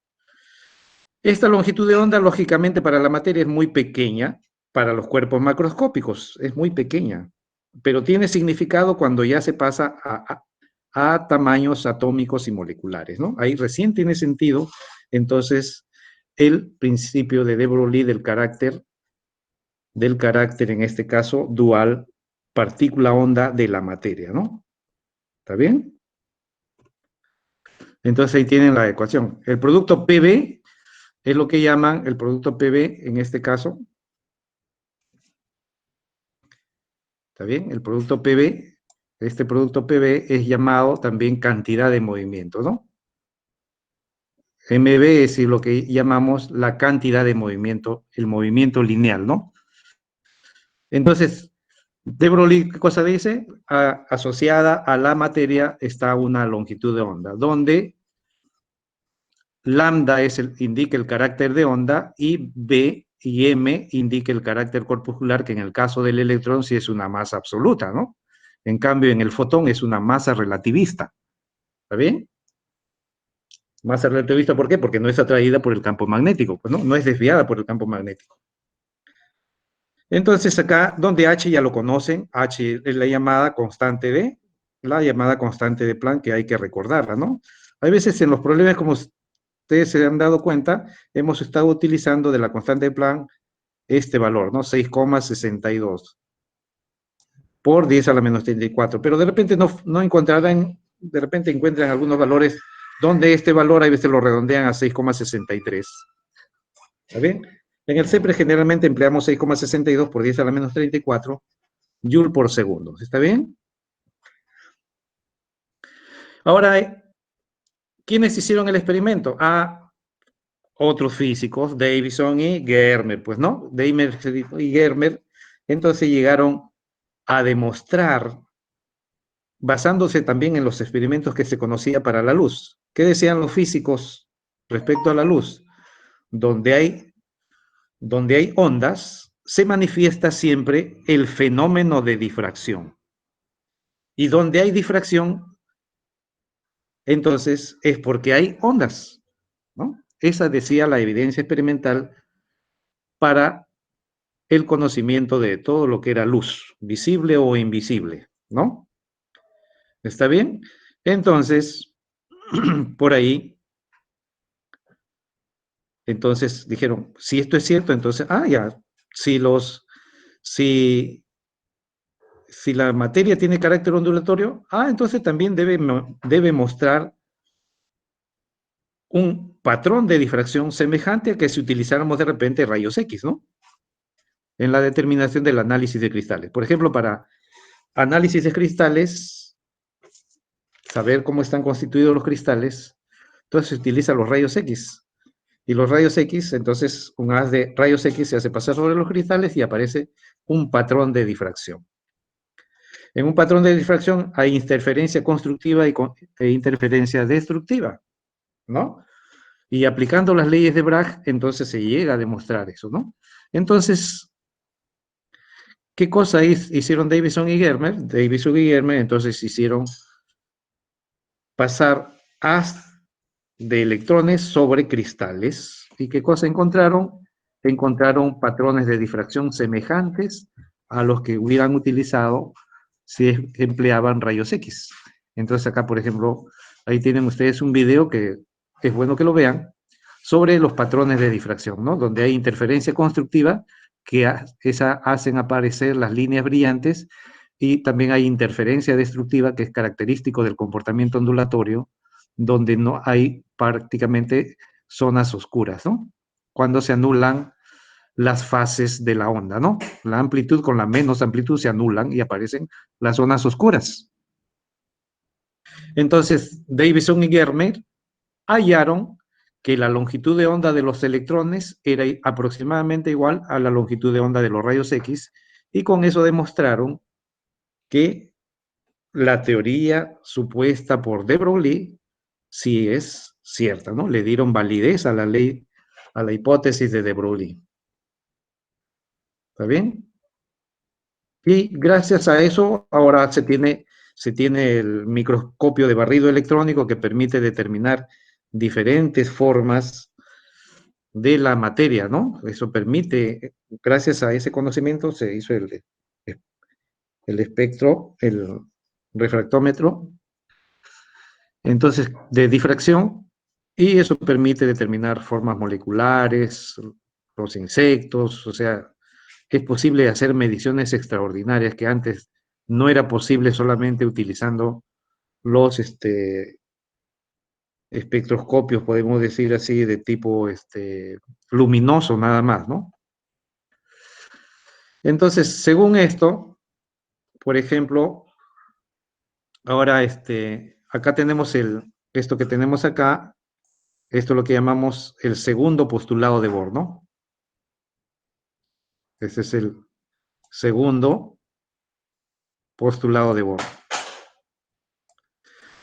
Esta longitud de onda, lógicamente, para la materia es muy pequeña, para los cuerpos macroscópicos es muy pequeña, pero tiene significado cuando ya se pasa a tamaños atómicos y moleculares, ¿no? Ahí recién tiene sentido, entonces, el principio de de Broglie del carácter, en este caso, dual, partícula-onda de la materia, ¿no? ¿Está bien? Entonces ahí tienen la ecuación. El producto PV es lo que llaman el producto PV en este caso. ¿Está bien? El producto PV, este producto PV es llamado también cantidad de movimiento, ¿no? MV es lo que llamamos la cantidad de movimiento, el movimiento lineal, ¿no? Entonces, de Broglie, ¿qué cosa dice? Asociada a la materia está una longitud de onda, donde lambda indica el carácter de onda y B y M indica el carácter corpuscular, que en el caso del electrón sí es una masa absoluta, ¿no? En cambio, en el fotón es una masa relativista. ¿Está bien? Masa relativista, ¿por qué? Porque no es atraída por el campo magnético, pues no es desviada por el campo magnético. Entonces acá, donde H ya lo conocen, H es la llamada constante de Planck, que hay que recordarla, ¿no? Hay veces en los problemas, como ustedes se han dado cuenta, hemos estado utilizando de la constante de Planck este valor, ¿no? 6,62 por 10 a la menos 34, pero de repente no encontrarán, de repente encuentran algunos valores donde este valor a veces lo redondean a 6,63. ¿Está bien? En el CEPRE generalmente empleamos 6,62 por 10 a la menos 34 Joule por segundo. ¿Está bien? Ahora, ¿quiénes hicieron el experimento? Otros físicos, Davison y Germer, pues, ¿no? Davison y Germer, entonces llegaron a demostrar, basándose también en los experimentos que se conocía para la luz. ¿Qué decían los físicos respecto a la luz? Donde hay ondas, se manifiesta siempre el fenómeno de difracción. Y donde hay difracción, entonces es porque hay ondas, ¿no? Esa decía la evidencia experimental para el conocimiento de todo lo que era luz, visible o invisible, ¿no? ¿Está bien? Entonces, por ahí, entonces dijeron, si esto es cierto, entonces, ya, si si, si la materia tiene carácter ondulatorio, entonces también debe mostrar un patrón de difracción semejante a que si utilizáramos de repente rayos X, ¿no? En la determinación del análisis de cristales. Por ejemplo, para análisis de cristales, saber cómo están constituidos los cristales, entonces se utiliza los rayos X. Y los rayos X, entonces un haz de rayos X se hace pasar sobre los cristales y aparece un patrón de difracción. En un patrón de difracción hay interferencia constructiva e interferencia destructiva, ¿no? Y aplicando las leyes de Bragg, entonces se llega a demostrar eso, ¿no? Entonces, ¿qué cosa hicieron Davison y Germer? Davison y Germer entonces hicieron pasar haz de electrones sobre cristales. ¿Y qué cosa encontraron? Encontraron patrones de difracción semejantes a los que hubieran utilizado si empleaban rayos X. Entonces acá, por ejemplo, ahí tienen ustedes un video que es bueno que lo vean, sobre los patrones de difracción, ¿no? Donde hay interferencia constructiva que hacen aparecer las líneas brillantes y también hay interferencia destructiva que es característico del comportamiento ondulatorio, donde no hay prácticamente zonas oscuras, ¿no? Cuando se anulan las fases de la onda, ¿no? La amplitud con la menos amplitud se anulan y aparecen las zonas oscuras. Entonces, Davison y Germer hallaron que la longitud de onda de los electrones era aproximadamente igual a la longitud de onda de los rayos X, y con eso demostraron que la teoría supuesta por de Broglie sí es cierta, ¿no? Le dieron validez a la ley, a la hipótesis de Broglie. ¿Está bien? Y gracias a eso, ahora se tiene el microscopio de barrido electrónico que permite determinar diferentes formas de la materia, ¿no? Eso permite, gracias a ese conocimiento, se hizo el espectro, el refractómetro, entonces, de difracción, y eso permite determinar formas moleculares, los insectos, o sea, es posible hacer mediciones extraordinarias que antes no era posible solamente utilizando los espectroscopios, podemos decir así, de tipo luminoso nada más, ¿no? Entonces, según esto, por ejemplo, ahora acá tenemos esto que tenemos acá, esto es lo que llamamos el segundo postulado de Bohr, ¿no? Ese es el segundo postulado de Bohr.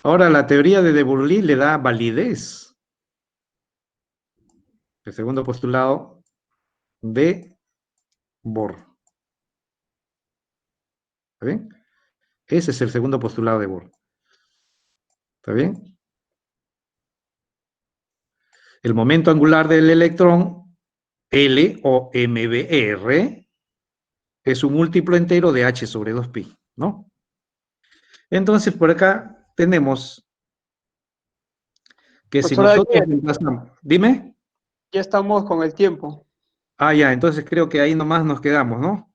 Ahora, la teoría de Broglie le da validez. El segundo postulado de Bohr. ¿Está bien? Ese es el segundo postulado de Bohr. ¿Está bien? El momento angular del electrón, L o MBR, es un múltiplo entero de H sobre 2pi, ¿no? Entonces, por acá tenemos que si Profesor nosotros Daniel, reemplazamos, dime. ya estamos con el tiempo. Ah, ya, entonces creo que ahí nomás nos quedamos, ¿no?